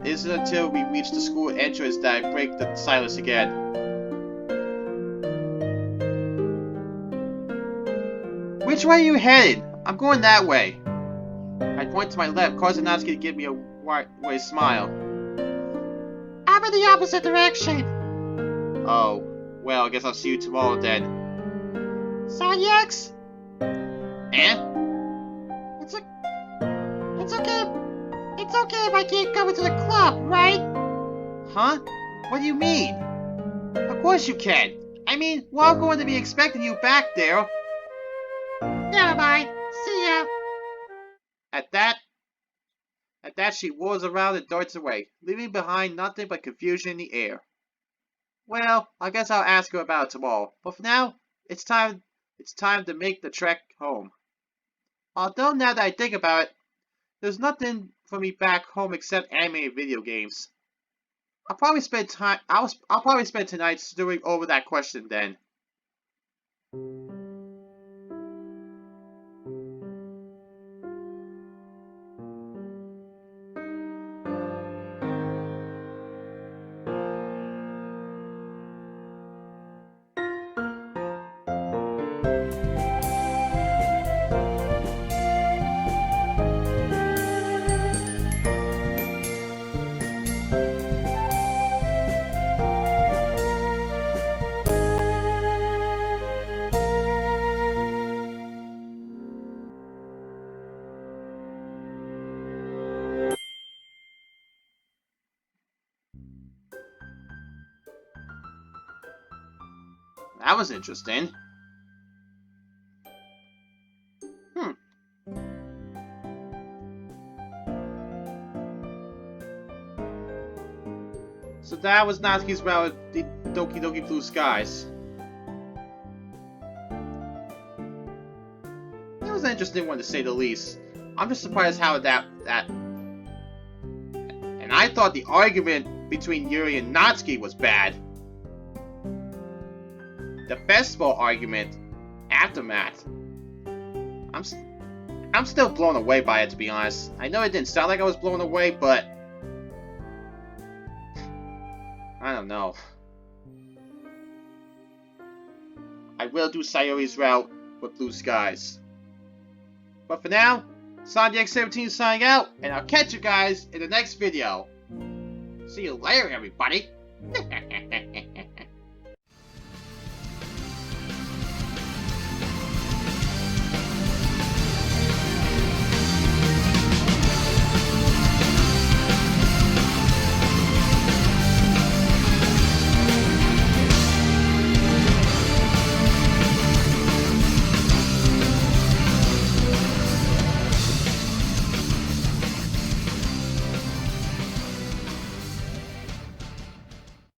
Speaker 1: It isn't until we reach the school entrance that I break the silence again. Which way are you headed? I'm going that way. I point to my left, causing Natsuki to give me a wide smile.
Speaker 2: I'm in the opposite direction.
Speaker 1: Oh, well, I guess I'll see you tomorrow then.
Speaker 2: Sorry, X?
Speaker 1: Eh?
Speaker 2: It's okay if I can't come into the club, right?
Speaker 1: Huh? What do you mean? Of course you can. I mean, we're all going to be expecting you back there.
Speaker 2: Never mind. See ya.
Speaker 1: At that, she whirls around and darts away, leaving behind nothing but confusion in the air. Well, I guess I'll ask her about it tomorrow. But for now, it's time to make the trek home. Although now that I think about it, there's nothing for me back home except animated video games. I'll probably spend tonight stewing over that question then. That was interesting. So that was Natsuki's route with the Doki Doki Blue Skies. It was an interesting one to say the least. I'm just surprised how that... And I thought the argument between Yuri and Natsuki was bad. The festival argument, Aftermath. I'm still blown away by it, to be honest. I know it didn't sound like I was blown away, but... I don't know. I will do Sayori's route with Blue Skies. But for now, SonicX17 signing out, and I'll catch you guys in the next video. See you later, everybody.